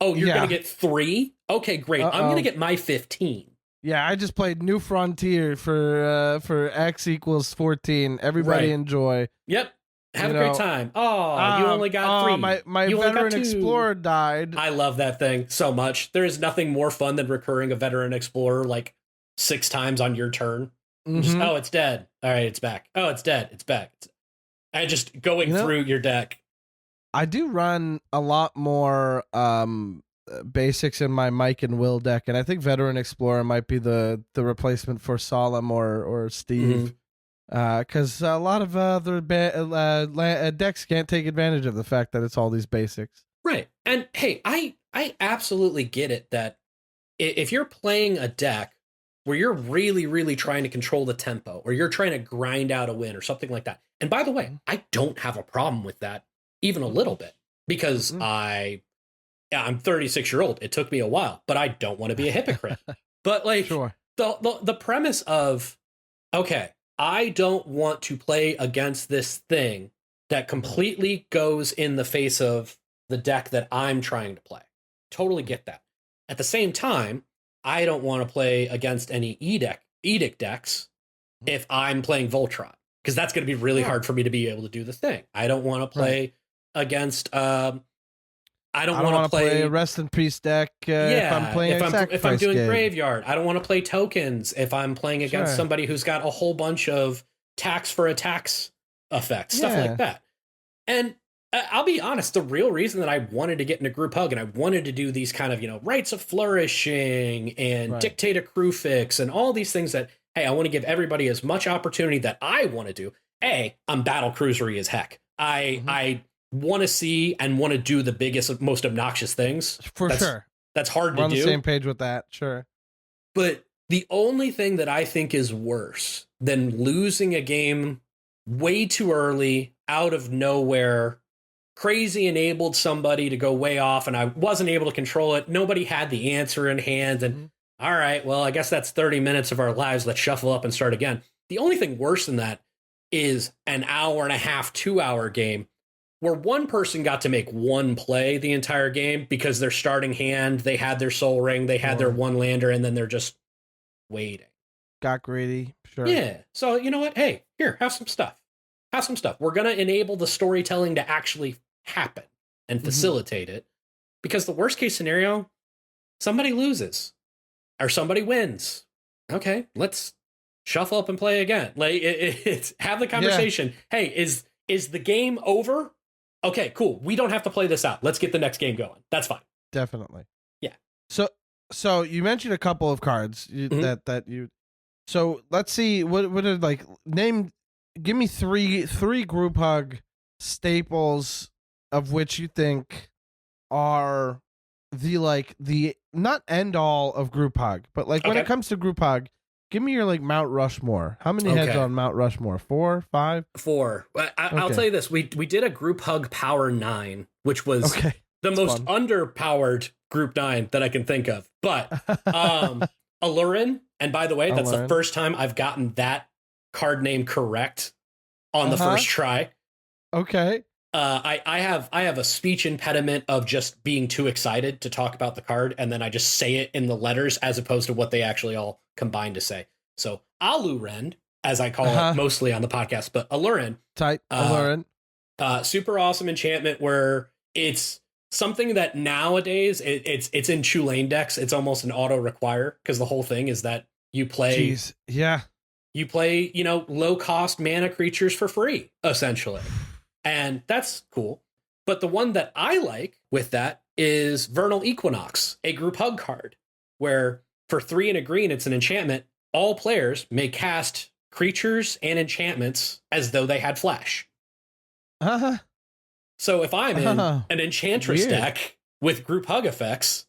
Oh, you're going to get 3? Okay, great. I'm going to get my 15. Yeah, I just played New Frontier for X equals 14. Everybody enjoy. Yep. Have a great time. Oh, you only got 3. My Veteran Explorer died. I love that thing so much. There is nothing more fun than recurring a Veteran Explorer like 6 times on your turn. Just, oh, it's dead. All right, it's back. Oh, it's dead. It's back. And just going through your deck. I do run a lot more basics in my Mike and Will deck, and I think Veteran Explorer might be the replacement for Solemn or Steve, because a lot of other decks can't take advantage of the fact that it's all these basics. Right, and hey, I absolutely get it that if you're playing a deck where you're really, really trying to control the tempo, or you're trying to grind out a win or something like that, and by the way, I don't have a problem with that. Even a little bit, because I'm 36-year-old. It took me a while, but I don't want to be a hypocrite. But like the premise of, okay, I don't want to play against this thing that completely goes in the face of the deck that I'm trying to play. Totally get that. At the same time, I don't want to play against any edict decks if I'm playing Voltron, because that's going to be really hard for me to be able to do the thing. I don't want to play against I don't want want to to play a Rest in Peace deck if I'm playing if I'm doing game. Graveyard. I don't want to play tokens if I'm playing against somebody who's got a whole bunch of tax for attacks effects, stuff like that. And I'll be honest, the real reason that I wanted to get into group hug and I wanted to do these kind of, rites of flourishing and dictate a crew fix and all these things that, hey, I want to give everybody as much opportunity that I want to do. I'm battle cruisery as heck. I want to see and want to do the biggest, most obnoxious things. Sure. That's hard to do. We're on the same page with that. Sure. But the only thing that I think is worse than losing a game way too early, out of nowhere, crazy enabled somebody to go way off and I wasn't able to control it. Nobody had the answer in hand. And all right, well, I guess that's 30 minutes of our lives. Let's shuffle up and start again. The only thing worse than that is an hour and a half, 2 hour game where one person got to make one play the entire game because their starting hand, they had their soul ring, they had their one lander, and then they're just waiting. Got greedy. Sure. Yeah. So you know what? Hey, here, have some stuff. Have some stuff. We're going to enable the storytelling to actually happen and facilitate it, because the worst case scenario, somebody loses or somebody wins. Okay, let's shuffle up and play again. Like it's have the conversation. Hey, is the game over? Okay, cool. We don't have to play this out. Let's get the next game going. That's fine. Definitely. Yeah. So you mentioned a couple of cards that you. So let's see what are like name. Give me three group hug staples of which you think are the not end all of group hug, but like when it comes to group hug, give me your like Mount Rushmore. How many heads on Mount Rushmore? 4, 5? 4. I'll tell you this: we did a group hug power 9, which was the most underpowered group 9 that I can think of. But Alurin, and by the way, that's the first time I've gotten that card name correct on the first try. Okay. I have a speech impediment of just being too excited to talk about the card, and then I just say it in the letters as opposed to what they actually all combine to say. So Aluren, as I call it mostly on the podcast, but Aluren. Tight. Aluren. Super awesome enchantment where it's something that nowadays it's in Chulane decks. It's almost an auto require because the whole thing is that you play. Jeez. Yeah. You play, low cost mana creatures for free, essentially. And that's cool. But the one that I like with that is Vernal Equinox, a group hug card, where for 3 and a green, it's an enchantment. All players may cast creatures and enchantments as though they had flash. So if I'm in an Enchantress deck with group hug effects,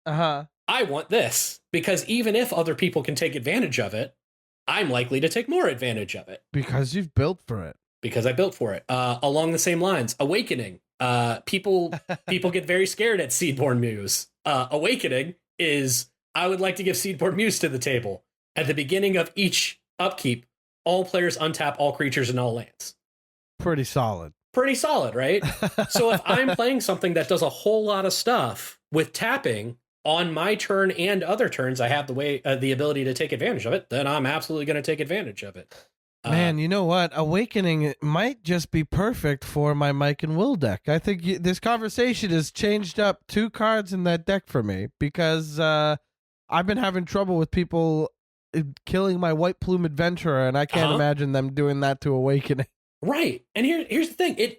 I want this, because even if other people can take advantage of it, I'm likely to take more advantage of it. Because you've built for it. Because I built for it. Along the same lines, Awakening. People get very scared at Seedborn Muse. Awakening is, I would like to give Seedborn Muse to the table. At the beginning of each upkeep, all players untap all creatures and all lands. Pretty solid. Pretty solid, right? So if I'm playing something that does a whole lot of stuff with tapping on my turn and other turns, I have the ability to take advantage of it, then I'm absolutely going to take advantage of it. Man, you know what? Awakening might just be perfect for my Mike and Will deck. I think this conversation has changed up 2 cards in that deck for me, because I've been having trouble with people killing my White Plume Adventurer, and I can't imagine them doing that to Awakening. Right. And here's the thing.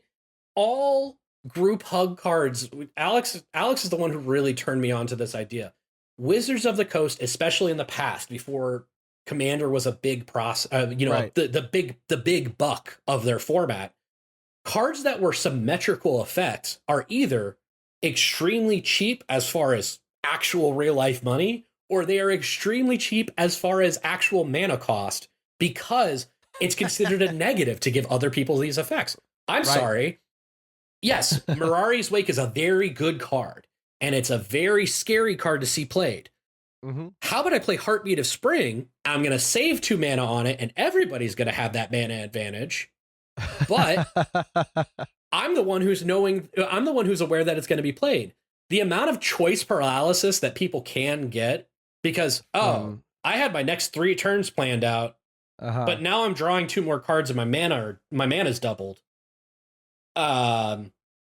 All group hug cards, Alex is the one who really turned me on to this idea. Wizards of the Coast, especially in the past, before Commander was a big the big buck of their format, cards that were symmetrical effects are either extremely cheap as far as actual real life money, or they are extremely cheap as far as actual mana cost, because it's considered a negative to give other people these effects. I'm sorry. Yes, Mirari's Wake is a very good card, and it's a very scary card to see played. How about I play Heartbeat of Spring? I'm going to save 2 mana on it, and everybody's going to have that mana advantage. But I'm the one who's aware that it's going to be played. The amount of choice paralysis that people can get because, I had my next 3 turns planned out, but now I'm drawing 2 more cards and my mana's doubled.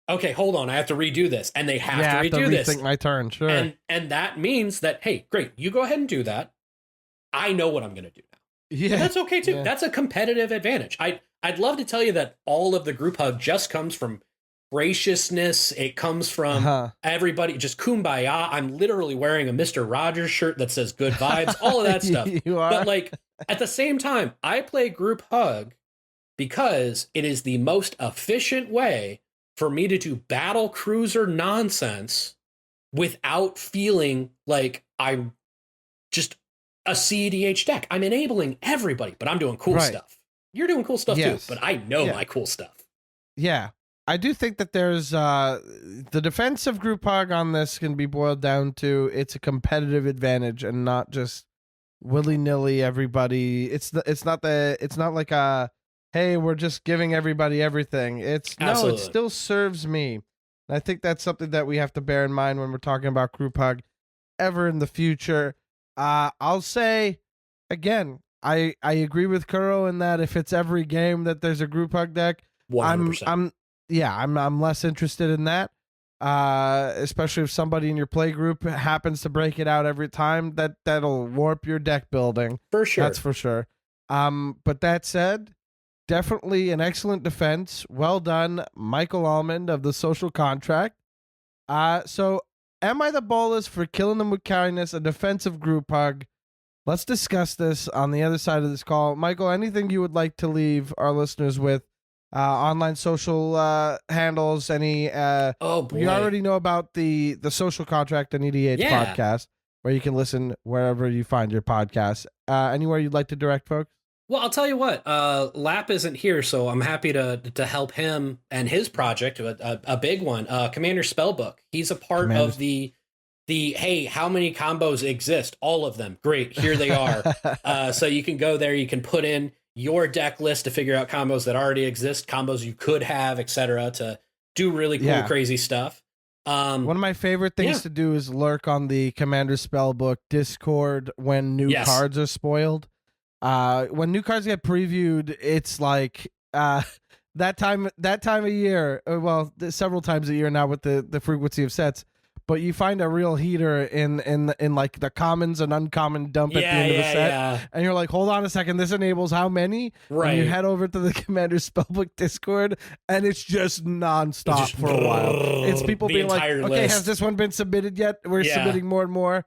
okay, hold on, I have to redo this. And they have I to redo this. Rethink my turn, sure. And that means that, hey, great, you go ahead and do that. I know what I'm going to do now. Yeah. And that's okay too. Yeah. That's a competitive advantage. I'd love to tell you that all of the group hug just comes from graciousness. It comes from everybody, just kumbaya. I'm literally wearing a Mr. Rogers shirt that says good vibes, all of that stuff. You are? But like at the same time, I play group hug because it is the most efficient way for me to do battle cruiser nonsense without feeling like I'm just a CEDH deck. I'm enabling everybody, but I'm doing cool stuff. You're doing cool stuff too, but I know my cool stuff. Yeah. I do think that there's the defense of group hug on this can be boiled down to it's a competitive advantage and not just willy-nilly everybody. It's not like a hey, we're just giving everybody everything. It's no, it still serves me. And I think that's something that we have to bear in mind when we're talking about group hug ever in the future. I'll say again, I agree with Kuro in that if it's every game that there's a group hug deck, 100%. I'm less interested in that. Especially if somebody in your play group happens to break it out every time, that'll warp your deck building. For sure. That's for sure. But that said, definitely an excellent defense. Well done, Michael Almond of the Social Contract. So am I the Bolas for killing them with kindness, a defensive group hug? Let's discuss this on the other side of this call. Michael, anything you would like to leave our listeners with? Online social handles, any you already know about the Social Contract and EDH podcast, where you can listen wherever you find your podcast. Anywhere you'd like to direct folks? Well, I'll tell you what, Lap isn't here, so I'm happy to help him and his project, a big one, Commander Spellbook. He's a part of the hey, how many combos exist? All of them. Great, here they are. So you can go there, you can put in your deck list to figure out combos that already exist, combos you could have, etc., to do really cool, crazy stuff. One of my favorite things to do is lurk on the Commander Spellbook Discord when new cards are spoiled. When new cards get previewed, it's like that time of year. Well, several times a year now with the frequency of sets. But you find a real heater in like the commons and uncommon dump at the end of the set, and you're like, hold on a second, this enables how many? Right. And you head over to the Commander Spellbook Discord, and it's just nonstop for a while. It's people being like, okay, has this one been submitted yet? We're submitting more and more.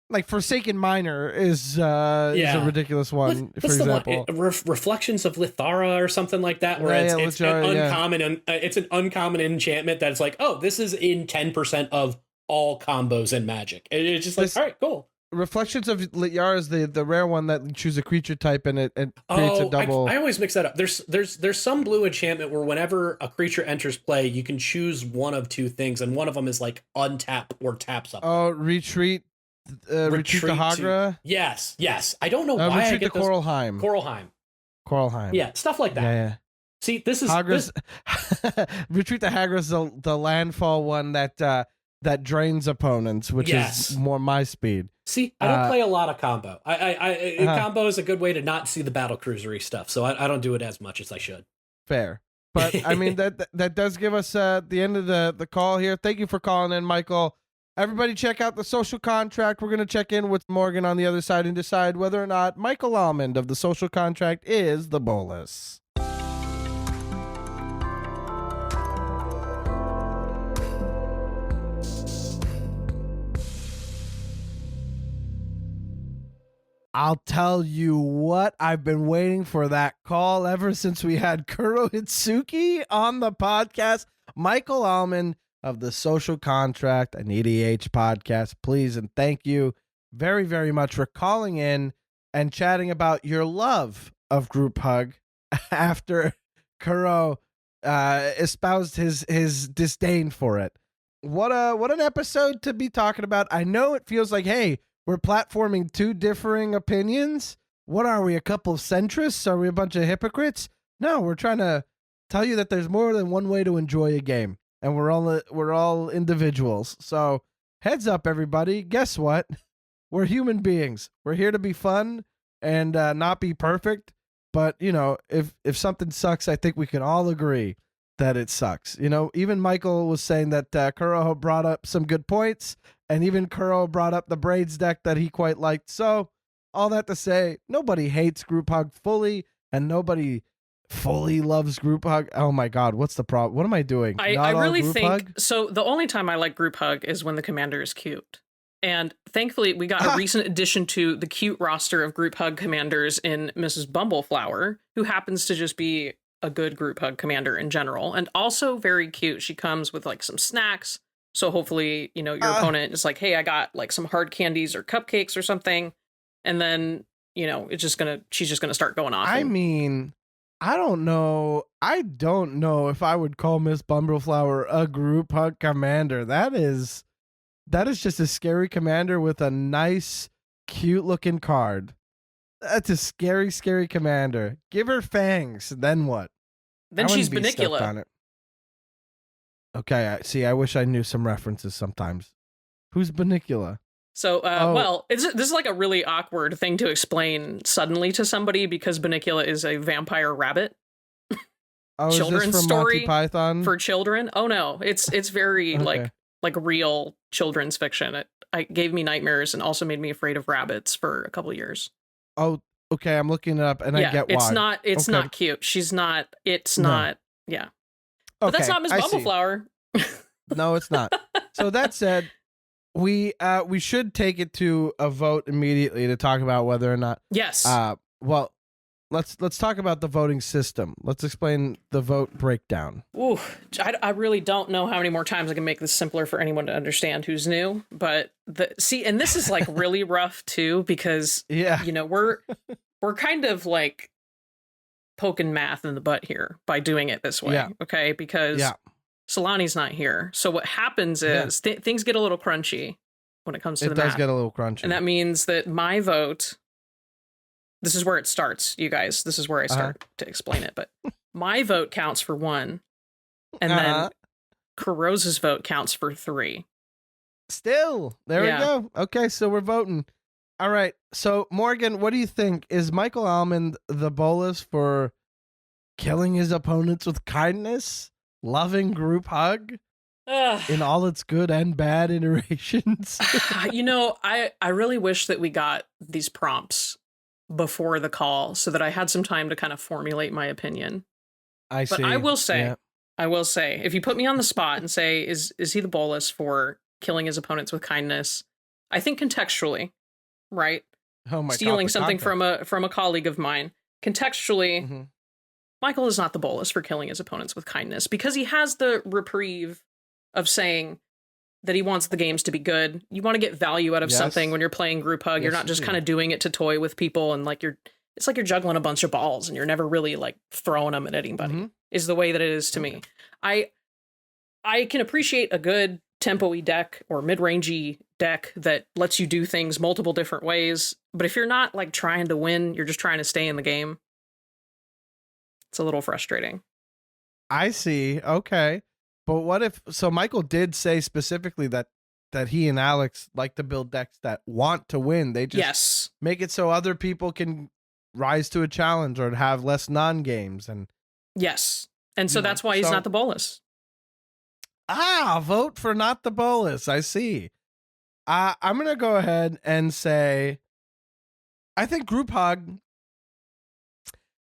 Like Forsaken Miner is a ridiculous one. For example, Reflections of Lithara or something like that, where it's an uncommon. It's an uncommon enchantment that's like, oh, this is in 10% of all combos in Magic. It's just like, all right, cool. Reflections of Lityara is the rare one that you choose a creature type and it creates a double. I always mix that up. There's some blue enchantment where whenever a creature enters play, you can choose one of two things, and one of them is like untap or tap something. Oh, retreat to Hagra. Yes. I don't know why retreat I get to Coralheim. Coralheim. Yeah, stuff like that. Yeah. See, this is Hagra's. Retreat to Hagra's the landfall one that drains opponents, which is more my speed. See, I don't play a lot of combo. Combo is a good way to not see the battle cruisery stuff, so I don't do it as much as I should. Fair. But I mean that does give us the end of the call here. Thank you for calling in, Michael. Everybody check out the Social Contract. We're going to check in with Morgan on the other side and decide whether or not Michael Almond of the Social Contract is the Bolas. I'll tell you what, I've been waiting for that call ever since we had Kurohitsuki on the podcast. Michael Almond of the Social Contract and EDH Podcast, please and thank you very, very much for calling in and chatting about your love of group hug after Kuro espoused his disdain for it. What an episode to be talking about. I know it feels like, hey, we're platforming two differing opinions. What are we, a couple of centrists? Are we a bunch of hypocrites? No, we're trying to tell you that there's more than one way to enjoy a game, and we're all individuals. So heads up, everybody. Guess what? We're human beings. We're here to be fun and not be perfect. But you know, if something sucks, I think we can all agree that it sucks. You know, even Michael was saying that Kuro brought up some good points, and even Kuro brought up the Braids deck that he quite liked. So all that to say, nobody hates Group Hug fully, and nobody fully loves Group Hug. Oh my God, what's the problem? What am I doing? I really think so. The only time I like Group Hug is when the commander is cute. And thankfully, we got a recent addition to the cute roster of Group Hug commanders in Mrs. Bumbleflower, who happens to just be a good Group Hug commander in general, and also very cute. She comes with like some snacks. So hopefully, you know, your opponent is like, hey, I got like some hard candies or cupcakes or something. And then, you know, she's just gonna start going off. I mean, I don't know if I would call Miss Bumbleflower a Group Hug commander. That is just a scary commander with a nice, cute looking card. That's a scary, scary commander. Give her fangs. Then what? Then she's Bunnicula. Okay, I wish I knew some references sometimes. Who's Bunnicula? So, well, this is like a really awkward thing to explain suddenly to somebody because Bunnicula is a vampire rabbit. Oh, children's is this from story Monty Python? For children. Oh no, it's very Okay. like real children's fiction. It gave me nightmares and also made me afraid of rabbits for a couple of years. Oh, okay. I'm looking it up, and I get why. It's not cute. She's not. It's not. Yeah. But that's not Miss Bumbleflower. No, it's not. So that said, we should take it to a vote immediately to talk about whether or not. Yes. Well, let's talk about the voting system. Let's explain the vote breakdown. Ooh, I really don't know how many more times I can make this simpler for anyone to understand who's new. But and this is like really rough too because you know we're kind of like poking math in the butt here by doing it this way. Yeah. Okay, because Celani's not here, so what happens is things get a little crunchy when it comes to the math. It does get a little crunchy, and that means that my vote. This is where it starts, you guys. This is where I start to explain it. But my vote counts for 1, and then Carrozza's vote counts for 3. Still, there we go. Okay, so we're voting. All right. So Morgan, what do you think? Is Michael Almond the Bolas for killing his opponents with kindness, loving Group Hug in all its good and bad iterations? You know, I really wish that we got these prompts before the call so that I had some time to kind of formulate my opinion. But I will say, if you put me on the spot and say, is he the Bolas for killing his opponents with kindness? I think contextually, right? Oh my Stealing God, something from a colleague of mine. Contextually, Michael is not the Bolas for killing his opponents with kindness because he has the reprieve of saying that he wants the games to be good. You want to get value out of something when you're playing Group Hug. You're not just kind of doing it to toy with people and like it's like you're juggling a bunch of balls and you're never really like throwing them at anybody is the way that it is to me. I can appreciate a good tempo-y deck or mid-rangey deck that lets you do things multiple different ways. But if you're not like trying to win, you're just trying to stay in the game. It's a little frustrating. I see. Okay. But what if, so Michael did say specifically that he and Alex like to build decks that want to win. They just make it so other people can rise to a challenge or have less non-games. And and so that's why he's not the Bolas. Vote for not the Bolas. I see. I'm going to go ahead and say, I think Group Hug,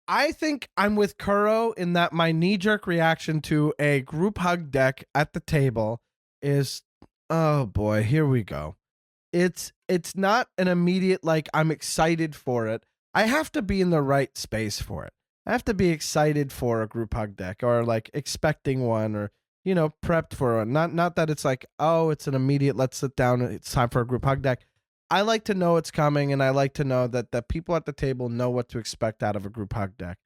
I think I'm with Kuro in that my knee-jerk reaction to a Group Hug deck at the table is, oh boy, here we go. It's not an immediate, like, I'm excited for it. I have to be in the right space for it. I have to be excited for a Group Hug deck or, like, expecting one or, you know, prepped for one. Not that it's like, oh, it's an immediate, let's sit down, it's time for a Group Hug deck. I like to know it's coming, and I like to know that the people at the table know what to expect out of a Group Hug deck.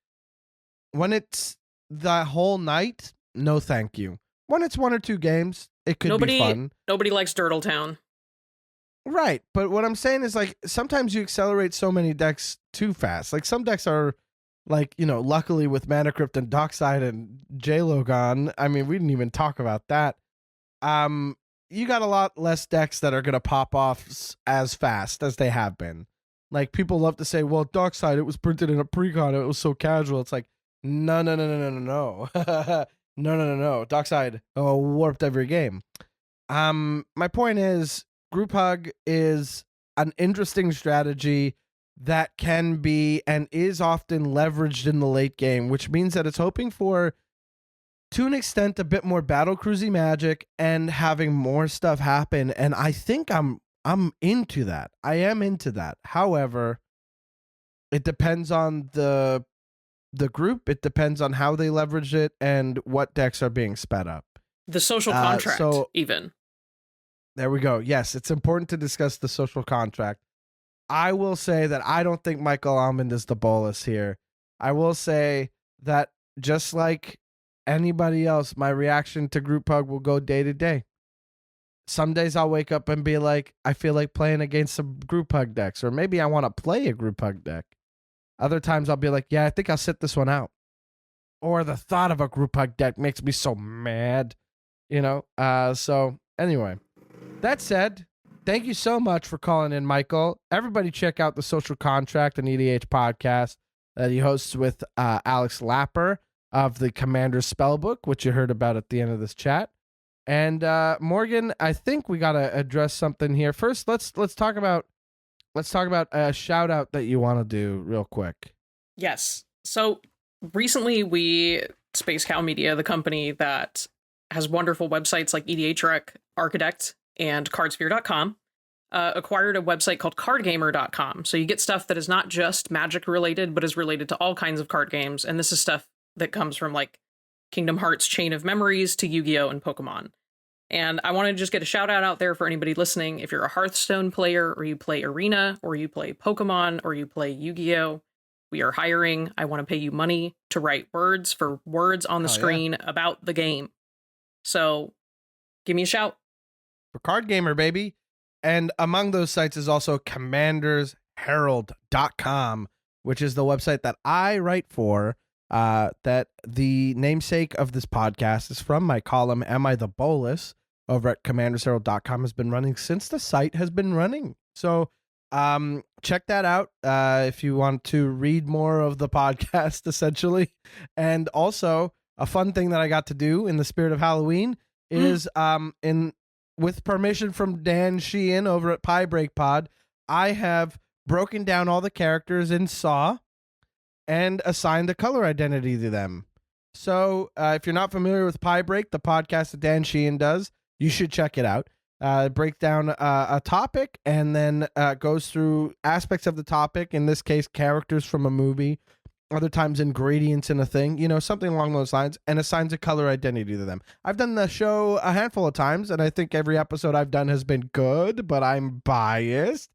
When it's the whole night, no thank you. When it's 1 or 2 games, it could be fun. Nobody likes Dirtletown. Right, but what I'm saying is, like, sometimes you accelerate so many decks too fast. Like, some decks are, like, you know, luckily with Mana Crypt and Dockside and J-Lo gone, I mean, we didn't even talk about that. You got a lot less decks that are going to pop off as fast as they have been. Like, people love to say, well, Dockside, it was printed in a precon, it was so casual. It's like, no. No. Dockside warped every game. My point is, group hug is an interesting strategy that can be and is often leveraged in the late game, which means that it's hoping for, to an extent, a bit more battle cruisy magic and having more stuff happen. And I think I'm into that. I am into that. However, it depends on the group. It depends on how they leverage it and what decks are being sped up. The social contract, even. There we go. Yes, it's important to discuss the social contract. I will say that I don't think Michael Almond is the Bolas here. I will say that just like anybody else, my reaction to group hug will go day to day. Some days I'll wake up and be like, I feel like playing against some group hug decks, or maybe I want to play a group hug deck. Other times I'll be like, yeah, I think I'll sit this one out. Or the thought of a group hug deck makes me so mad, So anyway, that said, thank you so much for calling in, Michael. Everybody check out the Social Contract and EDH podcast that he hosts with Alex Lapper of the Commander's Spellbook, which you heard about at the end of this chat. And Morgan, I think we got to address something here. First, let's talk about a shout out that you want to do real quick. Yes. So recently Space Cow Media, the company that has wonderful websites like EDH Rec, Architect, and cardsphere.com, acquired a website called cardgamer.com. So you get stuff that is not just Magic related, but is related to all kinds of card games. And this is stuff that comes from like Kingdom Hearts Chain of Memories to Yu-Gi-Oh! And Pokemon. And I want to just get a shout out there for anybody listening. If you're a Hearthstone player, or you play Arena, or you play Pokemon, or you play Yu-Gi-Oh!, we are hiring. I want to pay you money to write words on the screen about the game. So give me a shout. For Card Gamer, baby. And among those sites is also commandersherald.com, which is the website that I write for, that the namesake of this podcast is from. My column, Am I The Bolcast, over at commandersherald.com has been running since the site has been running. So check that out if you want to read more of the podcast, essentially. And also, a fun thing that I got to do in the spirit of Halloween is with permission from Dan Sheehan over at Pie Break Pod, I have broken down all the characters in Saw and assigned a color identity to them. So if you're not familiar with Pie Break, the podcast that Dan Sheehan does, you should check it out. It breaks down a topic and then goes through aspects of the topic, in this case, characters from a movie, other times ingredients in a thing, something along those lines, and assigns a color identity to them. I've done the show a handful of times, and I think every episode I've done has been good, but I'm biased.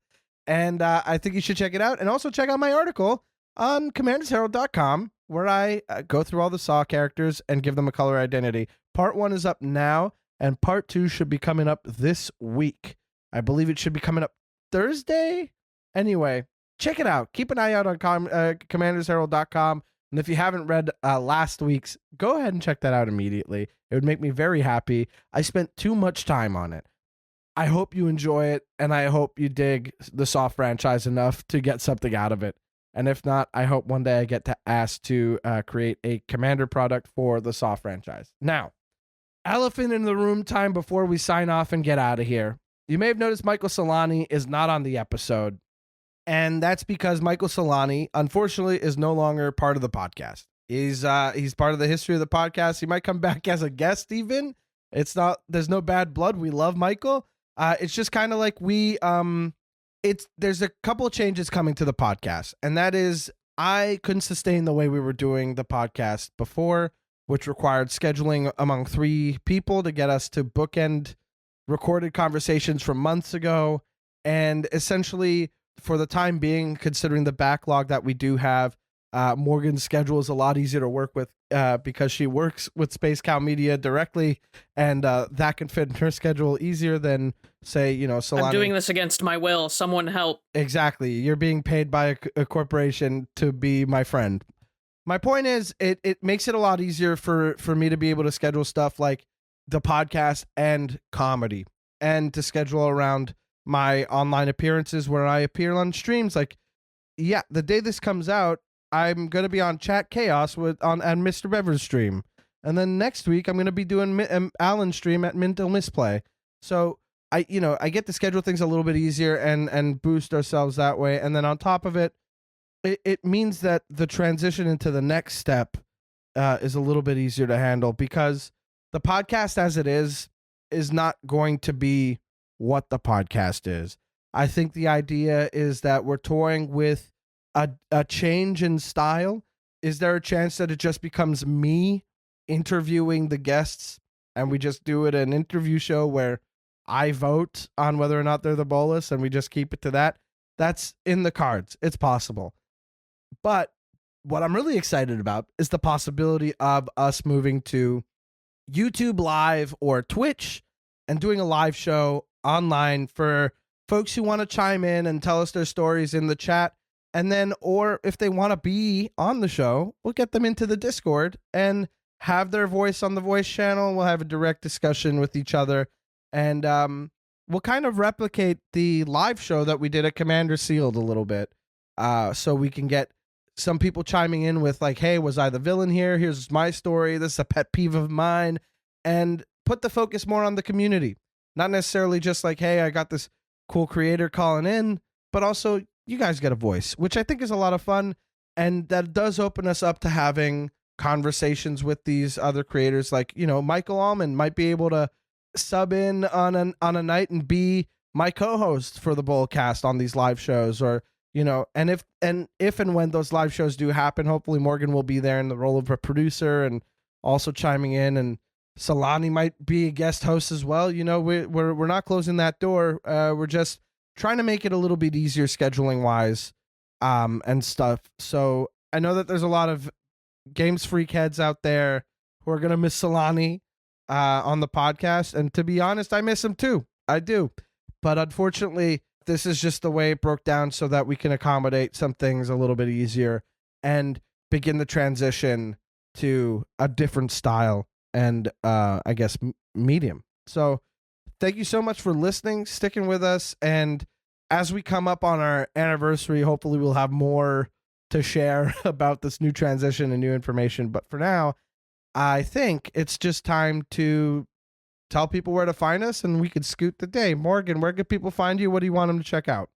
And I think you should check it out. And also check out my article on commandersherald.com, where I go through all the Saw characters and give them a color identity. Part 1 is up now, and Part 2 should be coming up this week. I believe it should be coming up Thursday. Anyway, check it out. Keep an eye out on commandersherald.com. And if you haven't read last week's, go ahead and check that out immediately. It would make me very happy. I spent too much time on it. I hope you enjoy it, and I hope you dig the Saw franchise enough to get something out of it. And if not, I hope one day I get to ask to create a Commander product for the Saw franchise. Now, elephant in the room time before we sign off and get out of here. You may have noticed Michael Celani is not on the episode. And that's because Michael Celani, unfortunately, is no longer part of the podcast. He's part of the history of the podcast. He might come back as a guest even. There's no bad blood. We love Michael. It's just kind of like there's a couple of changes coming to the podcast. And that is, I couldn't sustain the way we were doing the podcast before, which required scheduling among 3 people to get us to bookend recorded conversations from months ago. And essentially, for the time being, considering the backlog that we do have, Morgan's schedule is a lot easier to work with because she works with Space Cow Media directly, and that can fit in her schedule easier than, say, Celani. I'm doing this against my will. Someone help. Exactly. You're being paid by a corporation to be my friend. My point is, it makes it a lot easier for me to be able to schedule stuff like the podcast and comedy, and to schedule around my online appearances where I appear on streams. Like, yeah, the day this comes out, I'm going to be on Chat Chaos on Mr. Bever's stream. And then next week, I'm going to be doing Alan's stream at Mental Misplay. So I get to schedule things a little bit easier and boost ourselves that way. And then on top of it, it means that the transition into the next step is a little bit easier to handle, because the podcast as it is not going to be what the podcast is. I think the idea is that we're toying with a change in style. Is there a chance that it just becomes me interviewing the guests and we just do it an interview show where I vote on whether or not they're the Bolas and we just keep it to that? That's in the cards. It's possible. But what I'm really excited about is the possibility of us moving to YouTube Live or Twitch and doing a live show online for folks who want to chime in and tell us their stories in the chat. And then, or if they want to be on the show, we'll get them into the Discord and have their voice on the voice channel. We'll have a direct discussion with each other. And we'll kind of replicate the live show that we did at Commander Sealed a little bit. So we can get some people chiming in with like, hey, was I the villain here? Here's my story. This is a pet peeve of mine. And put the focus more on the community. Not necessarily just like, hey, I got this cool creator calling in, but also you guys get a voice, which I think is a lot of fun. And that does open us up to having conversations with these other creators. Like, Michael Almond might be able to sub in on a night and be my co-host for the Bolcast on these live shows, or, and if and when those live shows do happen, hopefully Morgan will be there in the role of a producer and also chiming in, and Celani might be a guest host as well. We're not closing that door. We're just trying to make it a little bit easier scheduling wise, and stuff. So I know that there's a lot of games freak heads out there who are going to miss Celani on the podcast. And to be honest, I miss him too. I do. But unfortunately, this is just the way it broke down so that we can accommodate some things a little bit easier and begin the transition to a different style and I guess medium. So thank you so much for listening, sticking with us. And as we come up on our anniversary, hopefully we'll have more to share about this new transition and new information. But for now, I think it's just time to tell people where to find us and we could scoot the day. Morgan, where can people find you? What do you want them to check out?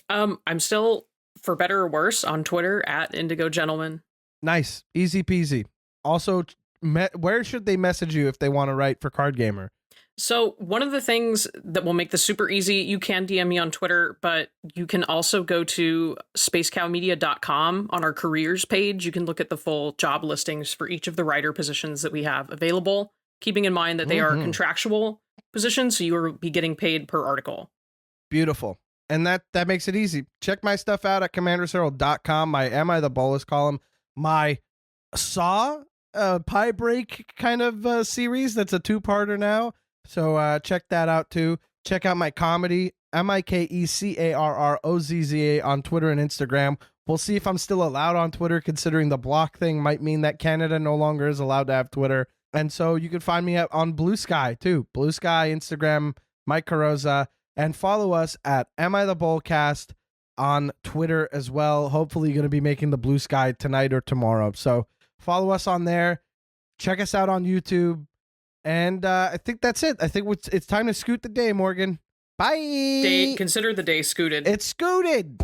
I'm still, for better or worse, on Twitter at Indigo Gentleman. Nice. Easy peasy. Also, where should they message you if they want to write for Card Gamer? So one of the things that will make this super easy, you can DM me on Twitter, but you can also go to spacecowmedia.com on our careers page. You can look at the full job listings for each of the writer positions that we have available, keeping in mind that they are contractual positions, so you will be getting paid per article. Beautiful. And that makes it easy. Check my stuff out at commandersherald.com, my Am I The Bolcast column, my Saw pie break kind of series that's a 2-parter now. So check that out too. Check out my comedy, MikeCarrozza on Twitter and Instagram. We'll see if I'm still allowed on Twitter, considering the block thing might mean that Canada no longer is allowed to have Twitter. And so you can find me on Blue Sky too. Blue Sky, Instagram, Mike Carrozza, and follow us at Am I The Bolcast on Twitter as well. Hopefully you're going to be making the Blue Sky tonight or tomorrow. So follow us on there. Check us out on YouTube. And I think that's it. I think it's time to scoot the day, Morgan. Bye. Consider the day scooted. It's scooted.